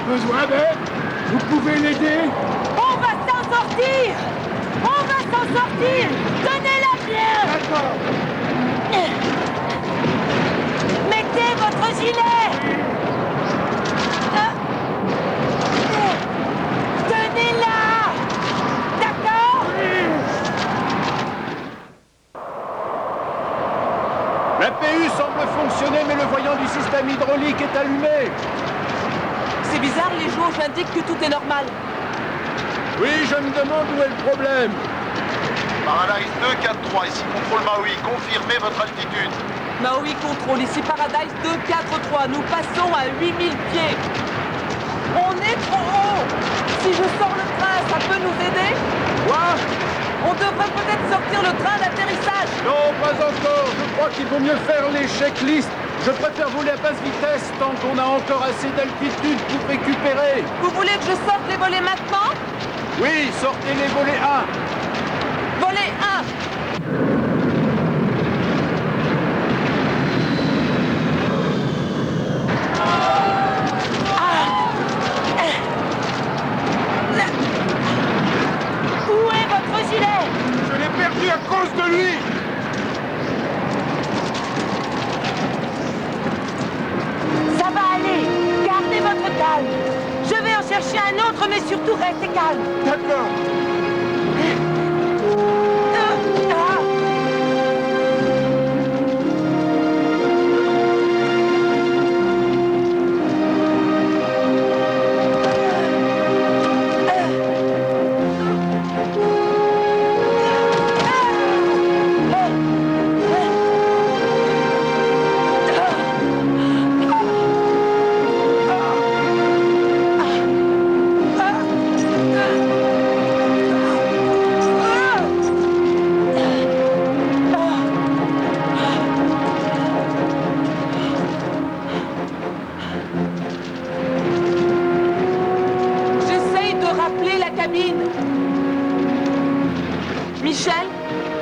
Besoin d'aide? Vous pouvez l'aider? On va s'en sortir! On va s'en sortir! Tenez-la bien! D'accord! Mettez votre gilet! Tenez-la! D'accord? La PU semble fonctionner, mais le voyant du système hydraulique est allumé. C'est bizarre, les jauges indiquent que tout est normal. Oui, je me demande où est le problème. Paradise 243, ici contrôle Maui, confirmez votre altitude. Maui contrôle, ici Paradise 243, nous passons à 8000 pieds. On est trop haut. Si je sors le train, ça peut nous aider? Quoi? On devrait peut-être sortir le train d'atterrissage. Non, pas encore. Je crois qu'il vaut mieux faire les checklists. Je préfère voler à basse vitesse tant qu'on a encore assez d'altitude pour récupérer. Vous voulez que je sorte les volets maintenant? Oui, sortez les volets 1. Volet 1. Où est votre gilet? Je l'ai perdu à cause de lui. Ça va aller. Gardez votre calme. Je vais en chercher un autre, mais surtout restez calme. D'accord.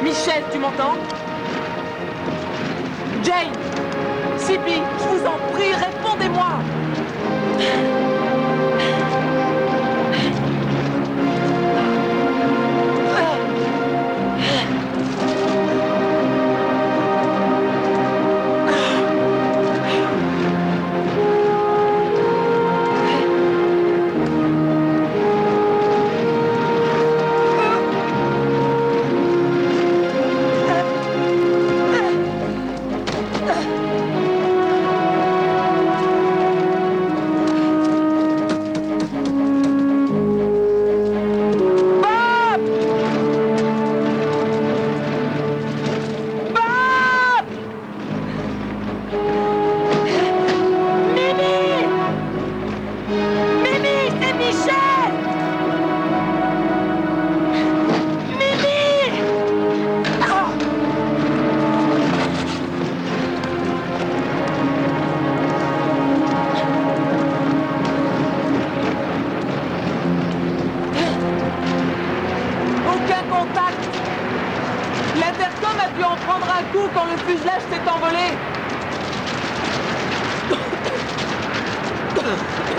Michel, tu m'entends? Jane! Sibyl, je vous en prie, répondez-moi!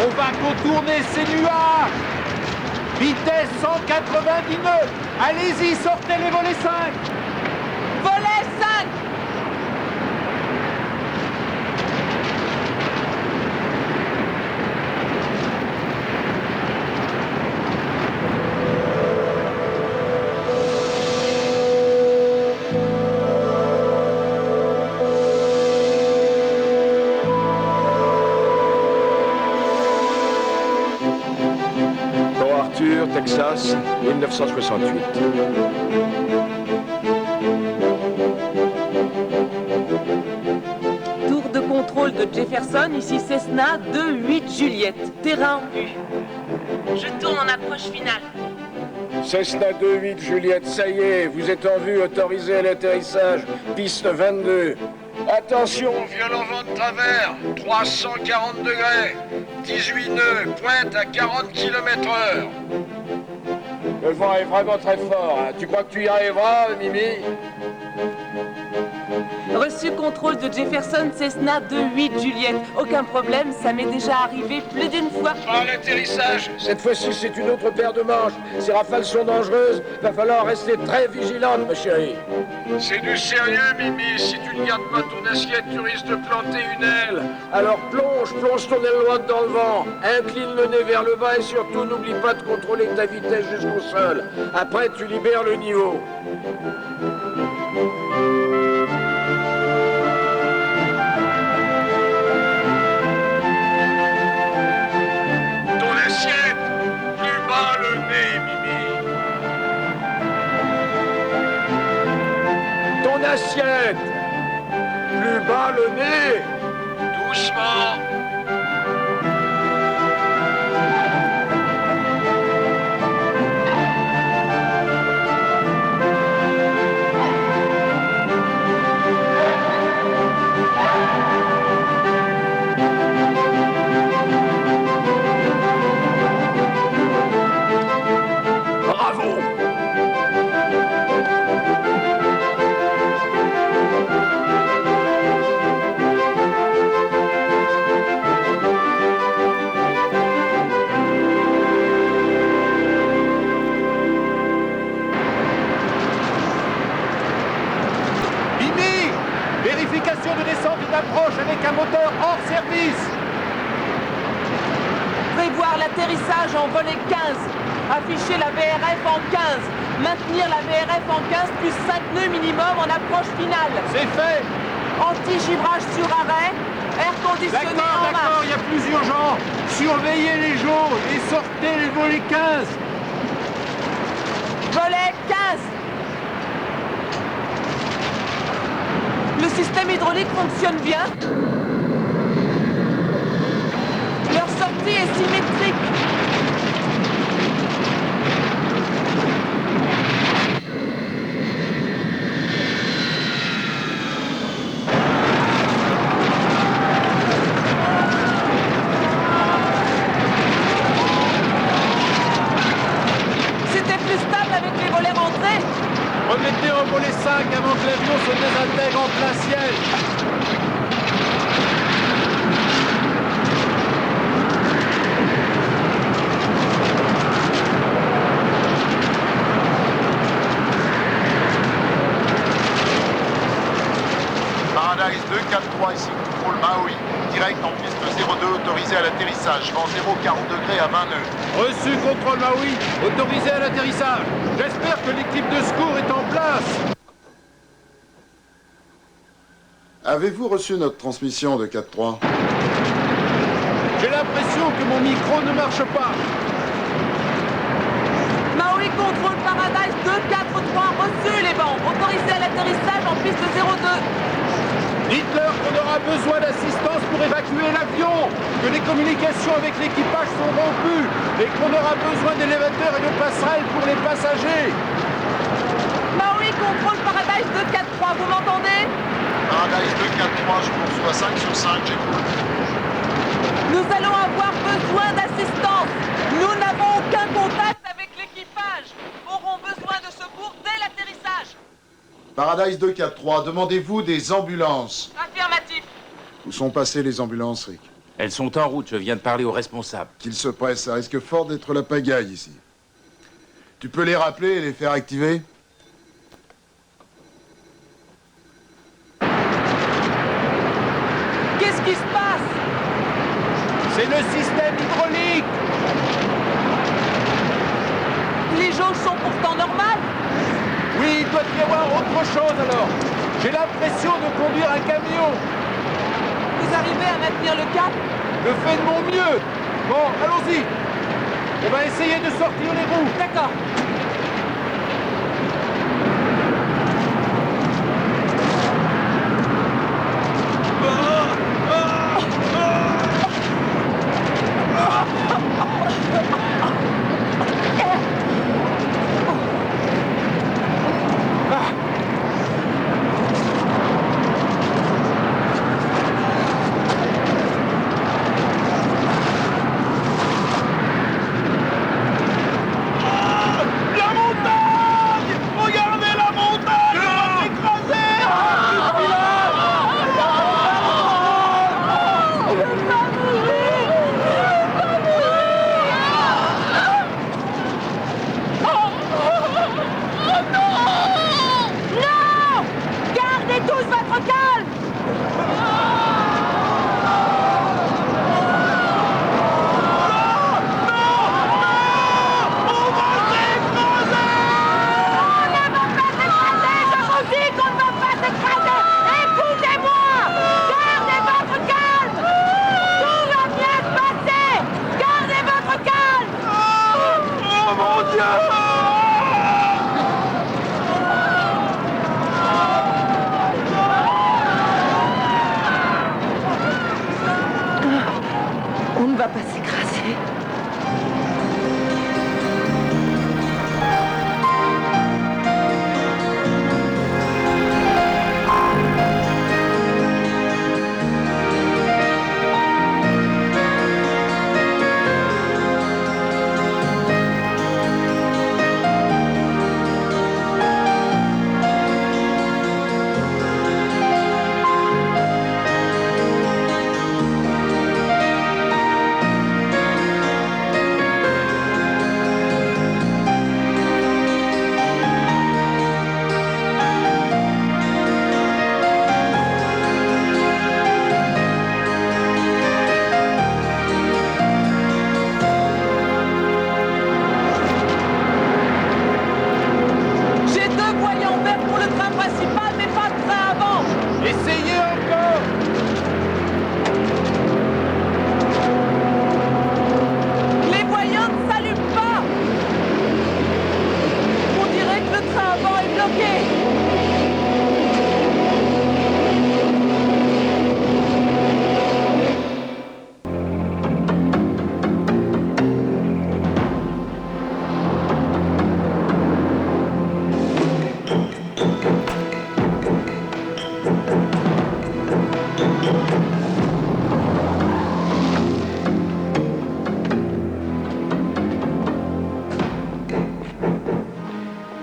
On va contourner ces nuages. Vitesse 190 nœuds. Allez-y, sortez les volets 5. Volet 5. Texas, 1968. Tour de contrôle de Jefferson, ici Cessna 2-8 Juliette. Terrain en vue. Je tourne en approche finale. Cessna 2-8 Juliette, ça y est, vous êtes en vue, autorisé à l'atterrissage, piste 22. Attention, violent vent de travers, 340 degrés, 18 nœuds, pointe à 40 km/h. Le vent est vraiment très fort, hein. Tu crois que tu y arriveras, Mimi? Reçu contrôle de Jefferson Cessna 2-8 Juliette. Aucun problème, ça m'est déjà arrivé plus d'une fois. Pas l'atterrissage. Cette fois-ci, c'est une autre paire de manches. Ces rafales sont dangereuses. Va falloir rester très vigilante, ma chérie. C'est du sérieux, Mimi. Si tu ne gardes pas ton assiette, tu risques de planter une aile. Alors plonge ton aile droite dans le vent. Incline le nez vers le bas et surtout, n'oublie pas de contrôler ta vitesse jusqu'au sol. Après, tu libères le niveau. Assiette. Plus bas le nez. Doucement. Avec un moteur hors service. Prévoir l'atterrissage en volet 15. Afficher la VRF en 15. Maintenir la VRF en 15 plus 5 nœuds minimum en approche finale. C'est fait. Anti-givrage sur arrêt. Air conditionné en marche. D'accord, il y a plus urgent. Surveillez les jaunes et sortez les volets 15. Volet 15. Le système hydraulique fonctionne bien. Leur sortie est symétrique. C'était plus stable avec les volets rentrés. Remettez en volet 5 avant que l'avion se désintègre en plein ciel. Paradise 243 ici, contrôle Maui. Direct en piste 02, autorisé à l'atterrissage. Vent 0,40 degrés à 20 nœuds. Reçu, contrôle Maui. Autorisé à l'atterrissage. J'espère que l'équipe de secours est en place. Avez-vous reçu notre transmission de 4-3 ? J'ai l'impression que mon micro ne marche pas. Maui contrôle Paradise 243, reçu les bancs. Autorisé à l'atterrissage en piste 02. Dites-leur qu'on aura besoin d'assistance pour évacuer l'avion, que les communications avec l'équipage sont rompues et qu'on aura besoin d'élévateurs et de passerelles pour les passagers. Maui contrôle Paradise 243, vous m'entendez? Paradise 243, je vous reçois 5 sur 5, j'écoute. Nous allons avoir besoin d'assistance. Nous n'avons aucun contact avec l'équipage. Aurons besoin de secours dès l'atterrissage. Paradise 243, demandez-vous des ambulances? Affirmatif. Où sont passées les ambulances, Rick? Elles sont en route, je viens de parler au responsable. Qu'ils se pressent, ça risque fort d'être la pagaille ici. Tu peux les rappeler et les faire activer? Qu'est-ce qui se passe? C'est le système hydraulique. Les jauges sont pourtant normales. Oui, il doit y avoir autre chose alors. J'ai l'impression de conduire un camion. Vous arrivez à maintenir le cap? Je fais de mon mieux. Bon, allons-y. On va essayer de sortir les roues. D'accord. On ne va pas s'écraser.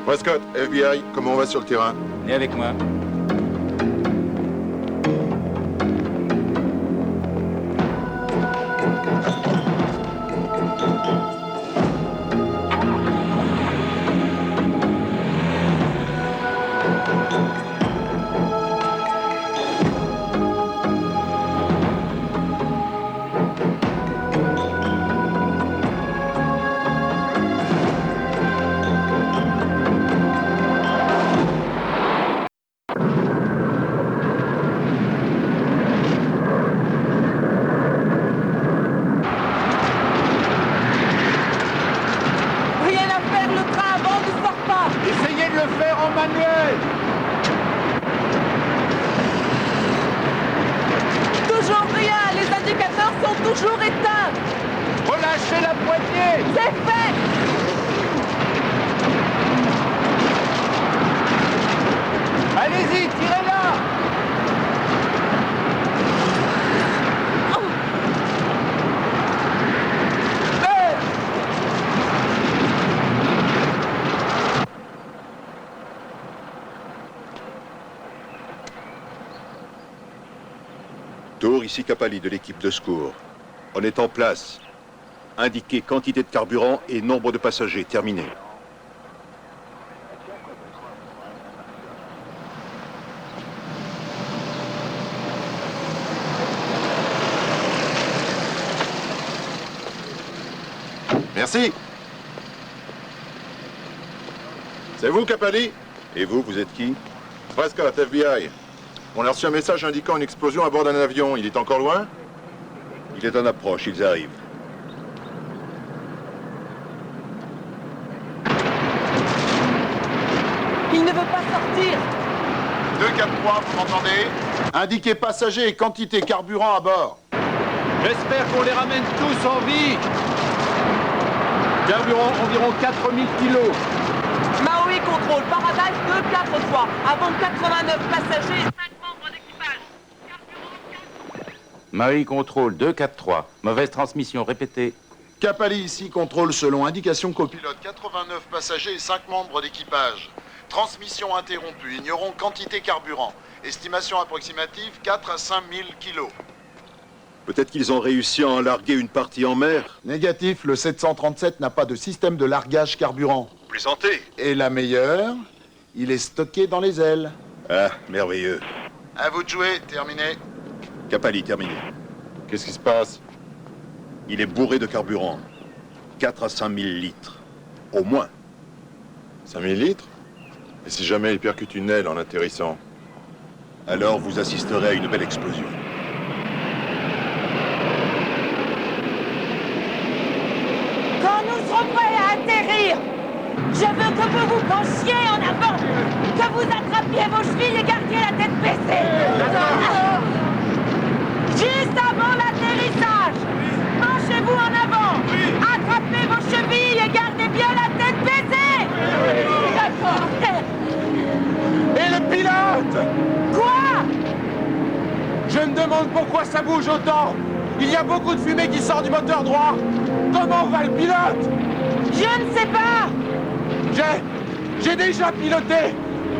Prescott, FBI, comment on va sur le terrain? Venez avec moi. Toujours éteint. Relâchez la poignée. C'est fait. Allez-y, tirez-la. Tour, ici Capali de l'équipe de secours. On est en place. Indiquez quantité de carburant et nombre de passagers. Terminé. Merci. C'est vous, Capali? Et vous, vous êtes qui? Prescott, FBI. On a reçu un message indiquant une explosion à bord d'un avion. Il est encore loin? Il est en approche, ils arrivent. 4-3, vous m'entendez? Indiquez passagers et quantité carburant à bord. J'espère qu'on les ramène tous en vie. Carburant environ 4000 kilos. Maui contrôle, Paradise 243, avant 89 passagers et 5 membres d'équipage. Maui contrôle 243. Mauvaise transmission, répétez. Capali ici, contrôle selon indication copilote. 89 passagers et 5 membres d'équipage. Transmission interrompue, ignorons quantité carburant. Estimation approximative 4 à 5 000 kilos. Peut-être qu'ils ont réussi à en larguer une partie en mer. Négatif, le 737 n'a pas de système de largage carburant. Plaisantez. Et la meilleure, il est stocké dans les ailes. Ah, merveilleux. À vous de jouer, terminé. Capali, terminé. Qu'est-ce qui se passe? Il est bourré de carburant. 4 à 5 000 litres. Au moins. 5 000 litres? Et si jamais il percute une aile en atterrissant? Alors vous assisterez à une belle explosion. Quand nous serons prêts à atterrir, je veux que vous vous penchiez en avant, que vous attrapiez vos chevilles et gardiez la tête baissée. Juste avant l'atterrissage, penchez-vous en avant, attrapez vos chevilles et gardez bien la tête baissée. D'accord. Et le pilote? Quoi? Je me demande pourquoi ça bouge autant. Il y a beaucoup de fumée qui sort du moteur droit. Comment va le pilote? Je ne sais pas. J'ai déjà piloté.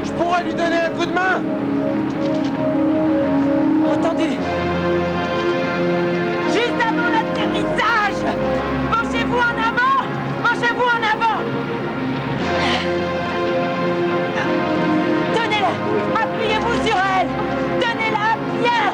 Je pourrais lui donner un coup de main. Attendez. Juste avant l'atterrissage, penchez-vous en avant. Penchez-vous en avant. Tenez-la. Appuyez-vous sur elle. Tenez-la bien.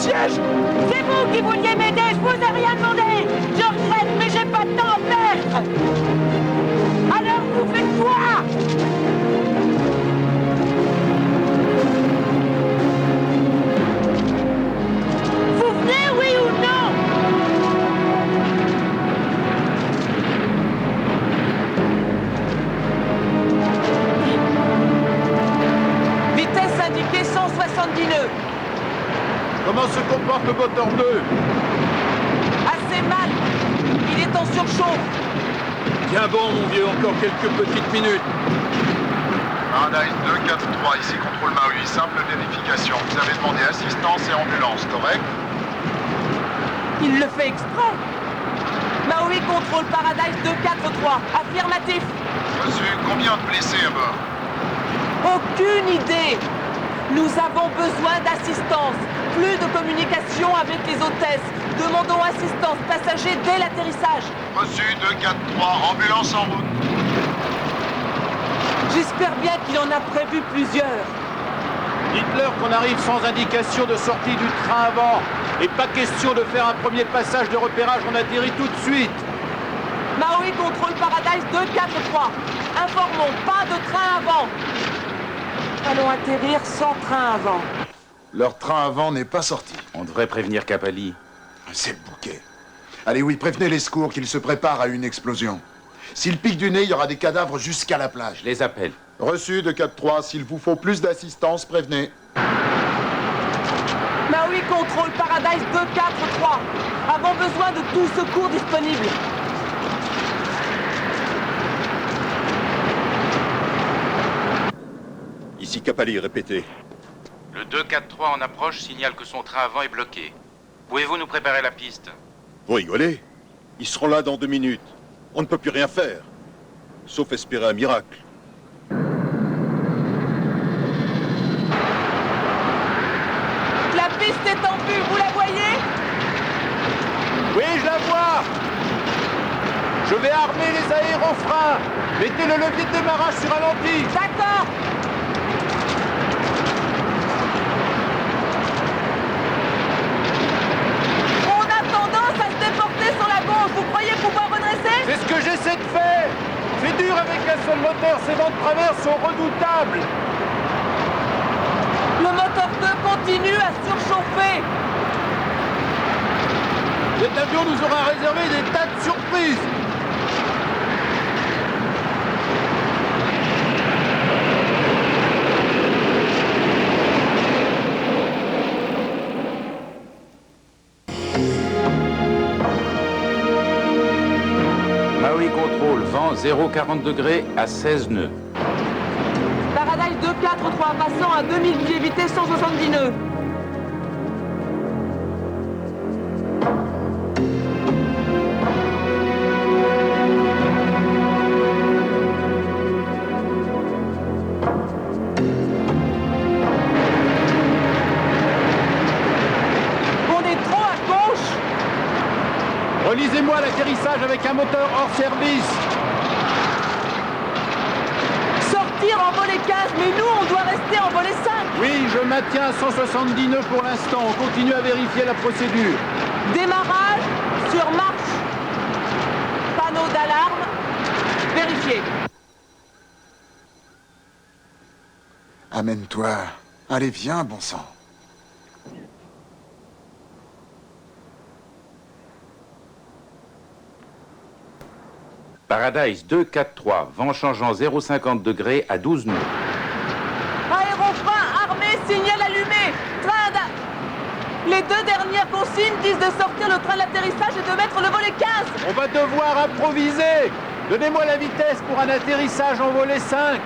C'est vous qui vouliez m'aider, je vous ai rien demandé. Je regrette, mais j'ai pas de temps à perdre. Alors vous faites quoi? Vous venez, oui ou non? Vitesse indiquée 170 nœuds. Comment se comporte le moteur 2? Assez mal. Il est en surchauffe. Tiens bon, mon vieux, encore quelques petites minutes. Paradise 243, ici contrôle Maui, simple vérification. Vous avez demandé assistance et ambulance, correct? Il le fait exprès. Maui contrôle Paradise 243. Affirmatif. Reçu, combien de blessés à bord? Aucune idée. Nous avons besoin d'assistance. Plus de communication avec les hôtesses. Demandons assistance passager dès l'atterrissage. Reçu, 243, ambulance en route. J'espère bien qu'il en a prévu plusieurs. Dites-leur qu'on arrive sans indication de sortie du train avant. Et pas question de faire un premier passage de repérage, on atterrit tout de suite. Maui contrôle Paradise 243. Informons, pas de train avant. Allons atterrir sans train avant. Leur train avant n'est pas sorti. On devrait prévenir Capali. C'est bouquet. Allez, oui, prévenez les secours qu'ils se préparent à une explosion. S'ils piquent du nez, il y aura des cadavres jusqu'à la plage. Je les appelle. Reçu de 4-3. S'il vous faut plus d'assistance, prévenez. Maui contrôle Paradise 243. Avons besoin de tout secours disponible. Ici Capali, répétez. Le 243 en approche signale que son train avant est bloqué. Pouvez-vous nous préparer la piste? Vous rigolez? Ils seront là dans 2 minutes. On ne peut plus rien faire. Sauf espérer un miracle. La piste est en vue, vous la voyez? Oui, je la vois. Je vais armer les aérofreins. Mettez le levier de démarrage sur ralenti. D'accord. On a tendance à se déporter sur la gauche. Vous croyez pouvoir redresser? C'est ce que j'essaie de faire. C'est dur avec un seul moteur. Ces vents de travers sont redoutables. Le moteur 2 continue à surchauffer. Cet avion nous aura réservé des tas de surprises. Maui contrôle, vent 0,40 degrés à 16 nœuds. Paradise 243 passant à 2000 pieds, vitesse 170 nœuds. On est trop à gauche. Relisez-moi l'atterrissage avec un moteur hors service. Sortir en volet 15, mais nous, on doit rester en volet 5. Oui, je maintiens à 170 nœuds pour l'instant. On continue à vérifier la procédure. Démarrage sur marche. Panneau d'alarme. Vérifié. Amène-toi. Allez, viens, bon sang. Paradise 243, vent changeant 0,50 degrés à 12 nœuds. Aérofrein armé, signal allumé. Train d'a... Les 2 dernières consignes disent de sortir le train d'atterrissage et de mettre le volet 15. On va devoir improviser. Donnez-moi la vitesse pour un atterrissage en volet 5.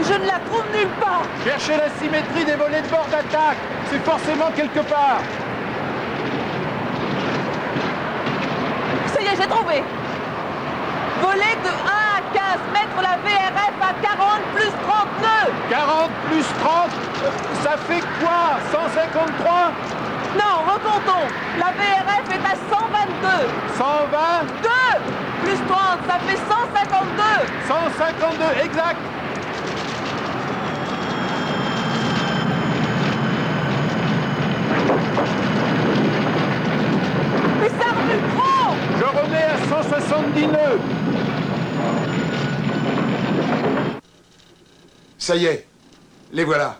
Je ne la trouve nulle part. Cherchez la symétrie des volets de bord d'attaque. C'est forcément quelque part. Ça y est, j'ai trouvé. Volet de 1 à 15, mettre la VRF à 40 plus 30 nœuds. 40 plus 30, ça fait quoi? 153? Non, recomptons. La VRF est à 122. 120? 2 plus 30, ça fait 152. 152, exact. Mais ça remue trop. Je remets à 170 nœuds. Ça y est, les voilà.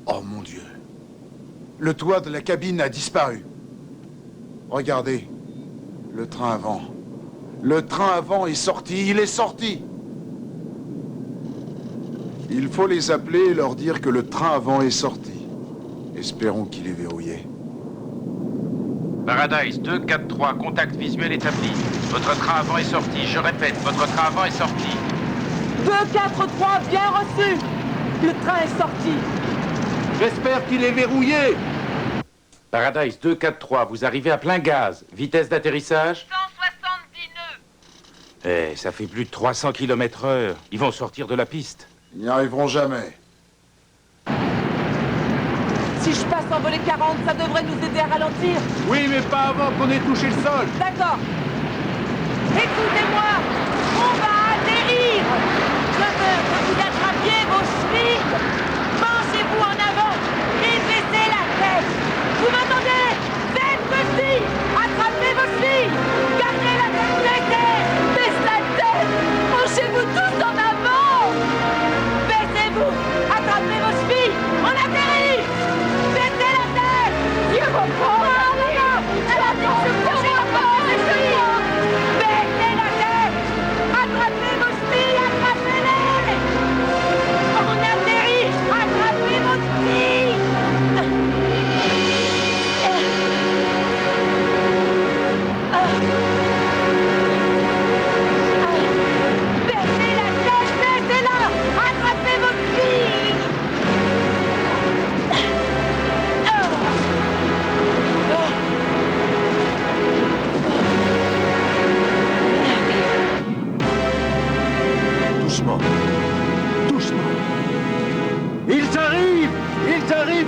Oh mon Dieu. Le toit de la cabine a disparu. Regardez, le train avant. Le train avant est sorti, il est sorti. Il faut les appeler et leur dire que le train avant est sorti. Espérons qu'il est verrouillé. Paradise 243, contact visuel établi. Votre train avant est sorti. Je répète, votre train avant est sorti. 243, bien reçu. Le train est sorti. J'espère qu'il est verrouillé. Paradise 243, vous arrivez à plein gaz. Vitesse d'atterrissage? 170 nœuds. Eh, ça fait plus de 300 km/h. Ils vont sortir de la piste. Ils n'y arriveront jamais. Si je passe en volet 40, ça devrait nous aider à ralentir. Oui, mais pas avant qu'on ait touché le sol. D'accord. Écoutez-moi, on va aller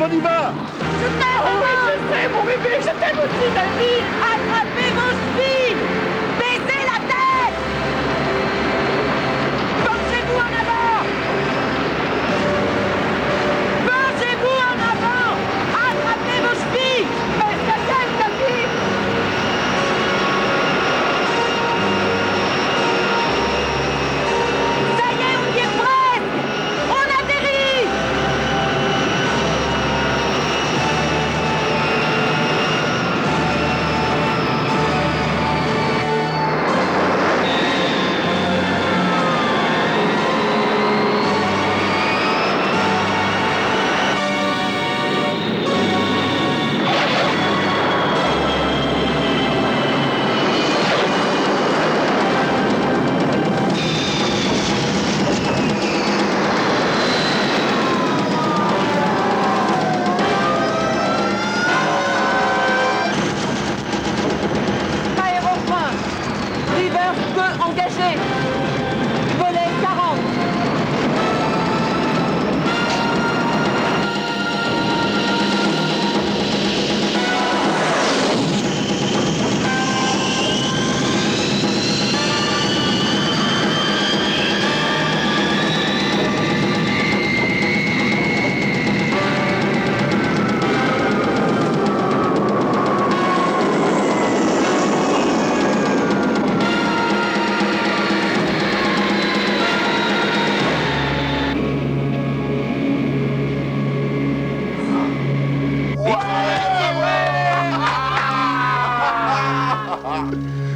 on y va! Je t'aime, oui, je sais, mon bébé, je t'aime aussi, David! Attrapez vos chevilles! Baissez la tête! Penchez-vous en avant! Penchez-vous en avant! Attrapez vos chevilles! Baisse la tête, David! Ça y est, on y est presque! On atterrit! Aéroport. River peut engager. Volet 40.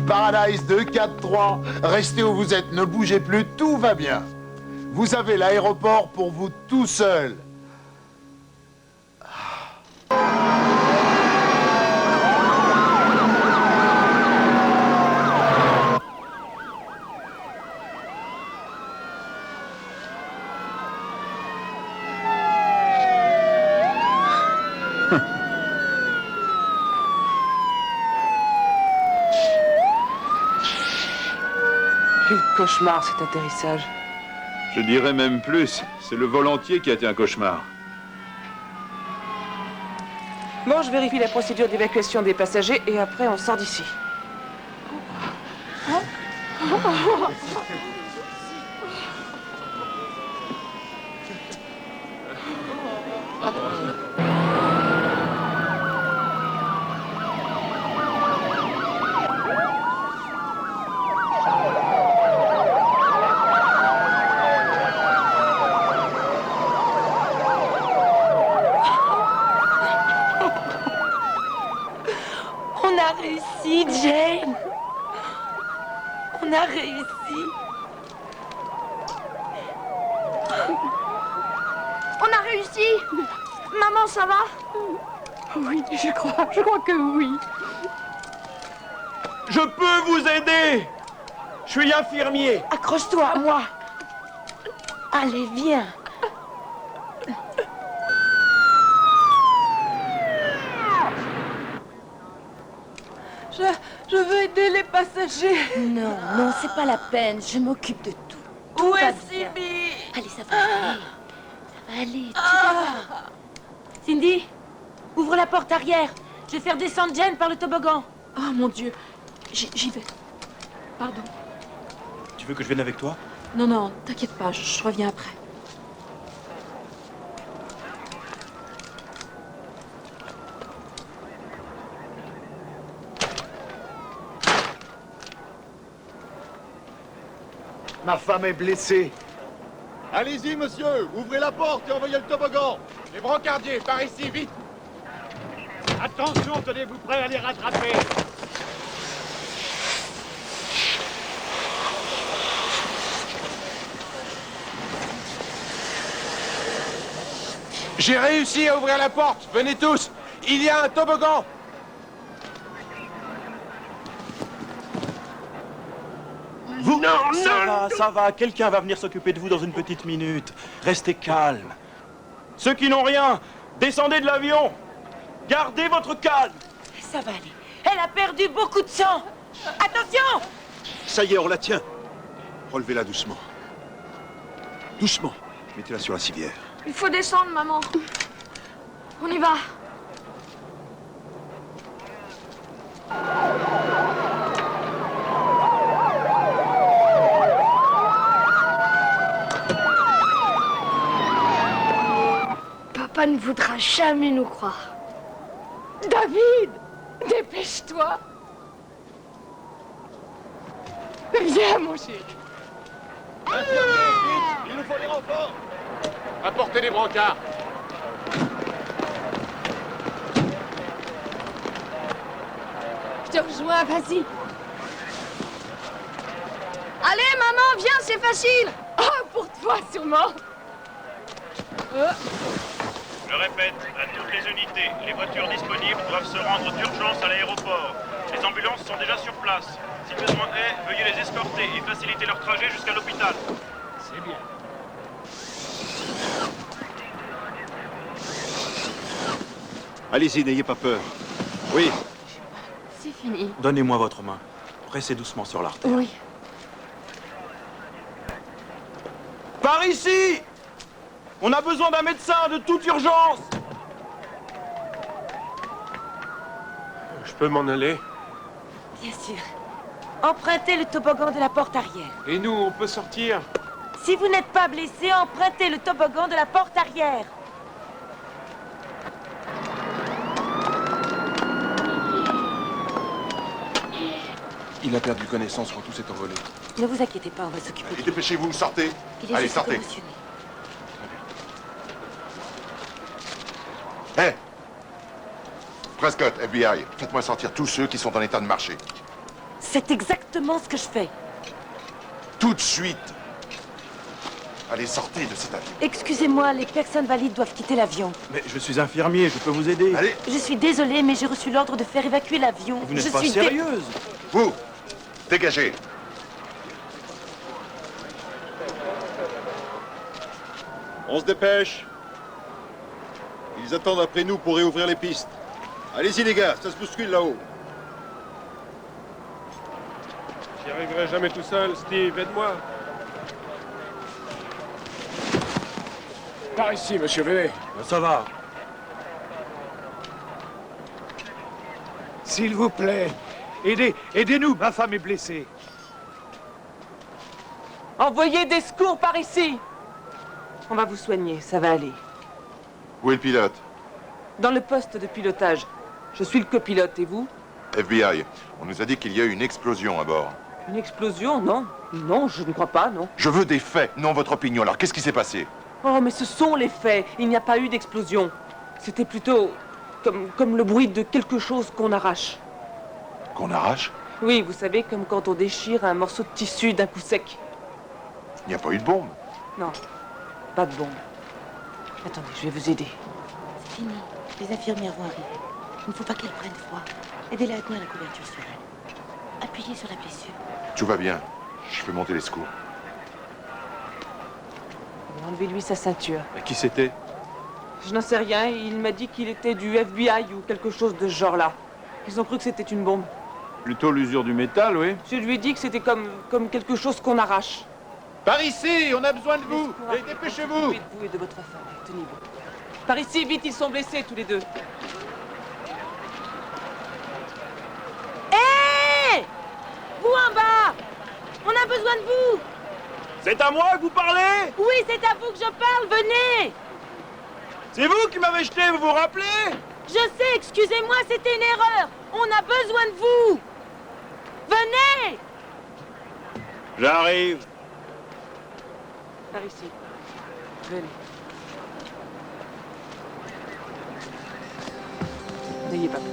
Paradise 243, restez où vous êtes, ne bougez plus, tout va bien. Vous avez l'aéroport pour vous tout seul. Quel cauchemar cet atterrissage. Je dirais même plus, c'est le vol entier qui a été un cauchemar. Bon, je vérifie la procédure d'évacuation des passagers et après on sort d'ici. On a réussi, Jane. On a réussi. On a réussi. Maman, ça va? Oui, je crois que oui. Je peux vous aider! Je suis infirmier. Accroche-toi à moi. Allez, viens. Je veux aider les passagers. Non, non, c'est pas la peine. Je m'occupe de tout. Où va est bien. Sylvie? Allez, ça va aller. Ça va aller, tu vas voir. Cindy, ouvre la porte arrière. Je vais faire descendre Jane par le toboggan. Oh mon Dieu, j'y vais. Pardon. Tu veux que je vienne avec toi? Non, non, t'inquiète pas, je reviens après. Ma femme est blessée. Allez-y, monsieur, ouvrez la porte et envoyez le toboggan. Les brancardiers, par ici, vite! Attention, tenez-vous prêts à les rattraper. J'ai réussi à ouvrir la porte, venez tous! Il y a un toboggan! Vous... Non, ça va. Quelqu'un va venir s'occuper de vous dans une petite minute. Restez calme. Ceux qui n'ont rien, descendez de l'avion. Gardez votre calme. Ça va aller. Elle a perdu beaucoup de sang. Attention! Ça y est, on la tient. Relevez-la doucement. Doucement. Mettez-la sur la civière. Il faut descendre, maman. On y va. Papa ne voudra jamais nous croire. David, dépêche-toi. Viens, mon chéri. Il nous faut des renforts. Apportez des brancards. Je te rejoins, vas-y. Allez, maman, viens, c'est facile. Ah, pour toi, sûrement. Je répète, à toutes les unités, les voitures disponibles doivent se rendre d'urgence à l'aéroport. Les ambulances sont déjà sur place. Si besoin est, veuillez les escorter et faciliter leur trajet jusqu'à l'hôpital. C'est bien. Allez-y, n'ayez pas peur. Oui. C'est fini. Donnez-moi votre main. Pressez doucement sur l'artère. Oui. Par ici! On a besoin d'un médecin de toute urgence! Je peux m'en aller? Bien sûr. Empruntez le toboggan de la porte arrière. Et nous, on peut sortir? Si vous n'êtes pas blessé, empruntez le toboggan de la porte arrière. Il a perdu connaissance quand tout s'est envolé. Ne vous inquiétez pas, on va s'occuper de Allez, lui. dépêchez-vous, sortez. Il est Allez, juste sortez. commotionné. Hé Prescott, FBI, faites-moi sortir tous ceux qui sont en état de marcher. C'est exactement ce que je fais. Tout de suite. Allez, sortez de cet avion. Excusez-moi, les personnes valides doivent quitter l'avion. Mais je suis infirmier, je peux vous aider. Allez. Je suis désolée, mais j'ai reçu l'ordre de faire évacuer l'avion. Vous n'êtes Je pas suis sérieuse. Vous, dégagez. On se dépêche. Ils attendent après nous pour réouvrir les pistes. Allez-y les gars, ça se bouscule là-haut. J'y arriverai jamais tout seul, Steve, aide-moi. Par ici, monsieur, venez. Ça va. S'il vous plaît, aidez-nous, ma femme est blessée. Envoyez des secours par ici. On va vous soigner, ça va aller. Où est le pilote? Dans le poste de pilotage. Je suis le copilote, et vous? FBI, on nous a dit qu'il y a eu une explosion à bord. Une explosion? Non. Non, je ne crois pas, non. Je veux des faits, non votre opinion. Alors qu'est-ce qui s'est passé? Oh, mais ce sont les faits. Il n'y a pas eu d'explosion. C'était plutôt comme le bruit de quelque chose qu'on arrache. Qu'on arrache? Oui, vous savez, comme quand on déchire un morceau de tissu d'un coup sec. Il n'y a pas eu de bombe. Non, pas de bombe. Attendez, je vais vous aider. C'est fini. Les infirmières vont arriver. Il ne faut pas qu'elles prennent froid. Aidez-la à tenir la couverture sur elle. Appuyez sur la blessure. Tout va bien. Je fais monter les secours. Enlevez-lui sa ceinture. Qui c'était? Je n'en sais rien. Il m'a dit qu'il était du FBI ou quelque chose de ce genre-là. Ils ont cru que c'était une bombe. Plutôt l'usure du métal, oui. Je lui ai dit que c'était comme quelque chose qu'on arrache. Par ici, on a besoin de vous. Allez, dépêchez-vous. De vous et de votre femme. Tenez-vous. Par ici, vite, ils sont blessés tous les deux. Hé Vous en bas! On a besoin de vous! C'est à moi que vous parlez? Oui, c'est à vous que je parle, venez! C'est vous qui m'avez jeté, vous vous rappelez? Je sais, excusez-moi, c'était une erreur! On a besoin de vous! Venez! J'arrive. Par ici. Venez. N'ayez pas peur.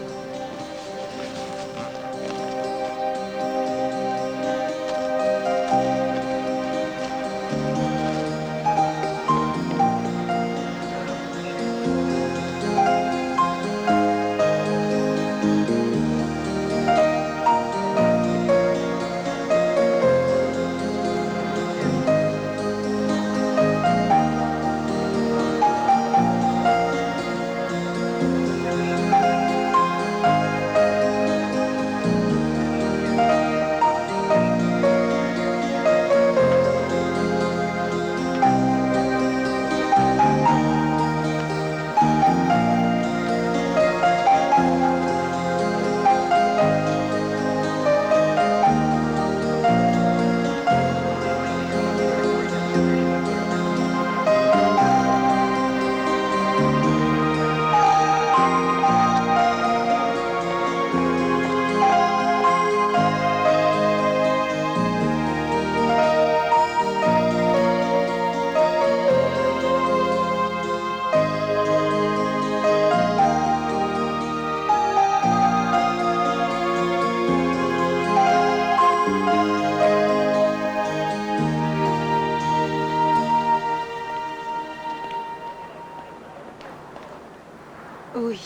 Oui.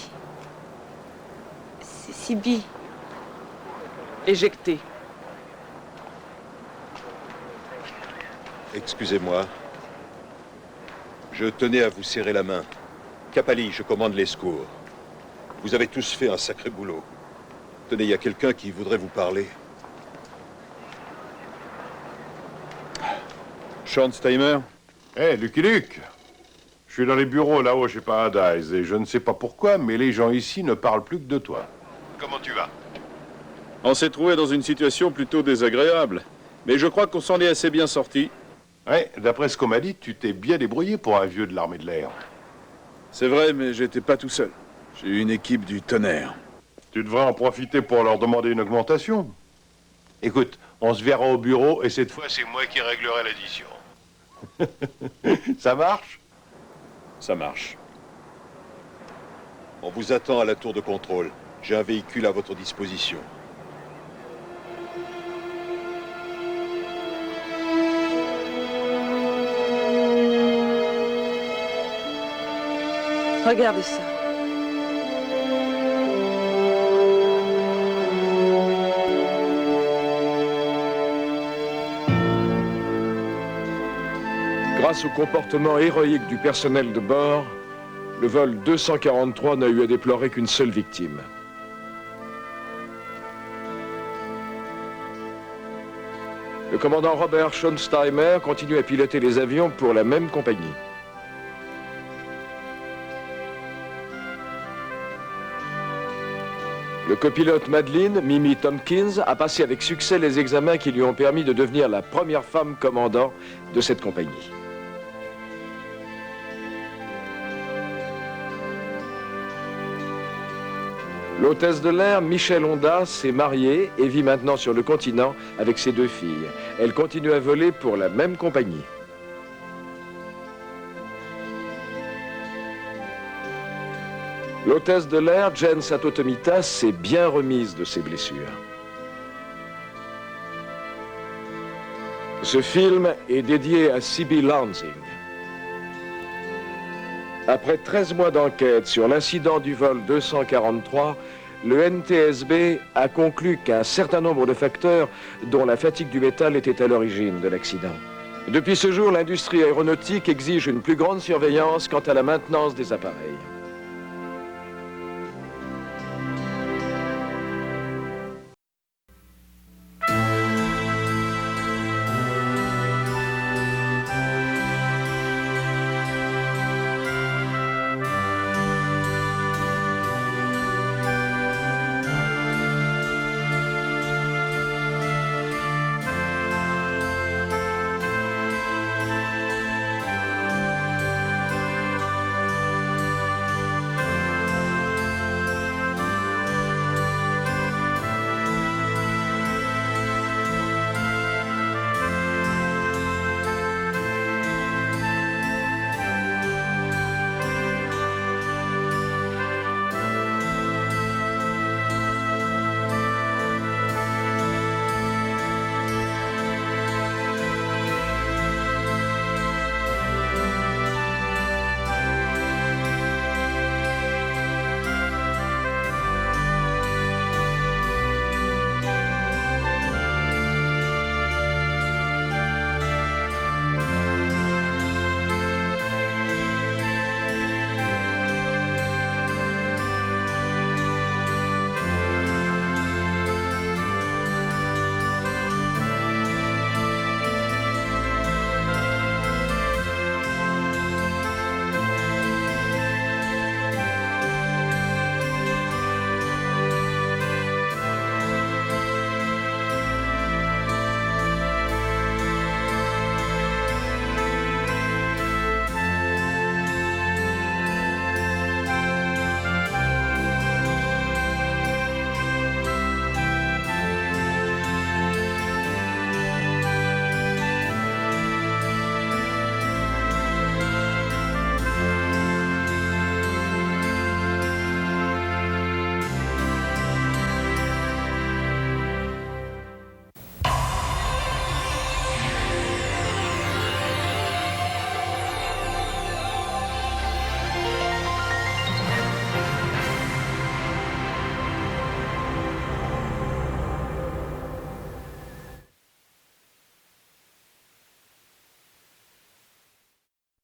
C'est Sibi. Éjecté. Excusez-moi. Je tenais à vous serrer la main. Capalli, je commande les secours. Vous avez tous fait un sacré boulot. Tenez, il y a quelqu'un qui voudrait vous parler. Sean Steimer? Lucky Luke. Je suis dans les bureaux là-haut chez Paradise et je ne sais pas pourquoi, mais les gens ici ne parlent plus que de toi. Comment tu vas? On s'est trouvé dans une situation plutôt désagréable, mais je crois qu'on s'en est assez bien sorti. Ouais, d'après ce qu'on m'a dit, tu t'es bien débrouillé pour un vieux de l'armée de l'air. C'est vrai, mais j'étais pas tout seul. J'ai eu une équipe du tonnerre. Tu devrais en profiter pour leur demander une augmentation. Écoute, on se verra au bureau et cette fois, c'est moi qui réglerai l'addition. Ça marche? Ça marche. On vous attend à la tour de contrôle. J'ai un véhicule à votre disposition. Regardez ça. Grâce au comportement héroïque du personnel de bord, le vol 243 n'a eu à déplorer qu'une seule victime. Le commandant Robert Schonsteimer continue à piloter les avions pour la même compagnie. Le copilote Madeleine, Mimi Tompkins, a passé avec succès les examens qui lui ont permis de devenir la première femme commandant de cette compagnie. L'hôtesse de l'air, Michelle Honda, s'est mariée et vit maintenant sur le continent avec ses 2 filles. Elle continue à voler pour la même compagnie. L'hôtesse de l'air, Jen Satotomita, s'est bien remise de ses blessures. Ce film est dédié à Sibi Lansing. Après 13 mois d'enquête sur l'incident du vol 243, le NTSB a conclu qu'un certain nombre de facteurs, dont la fatigue du métal, étaient à l'origine de l'accident. Depuis ce jour, l'industrie aéronautique exige une plus grande surveillance quant à la maintenance des appareils.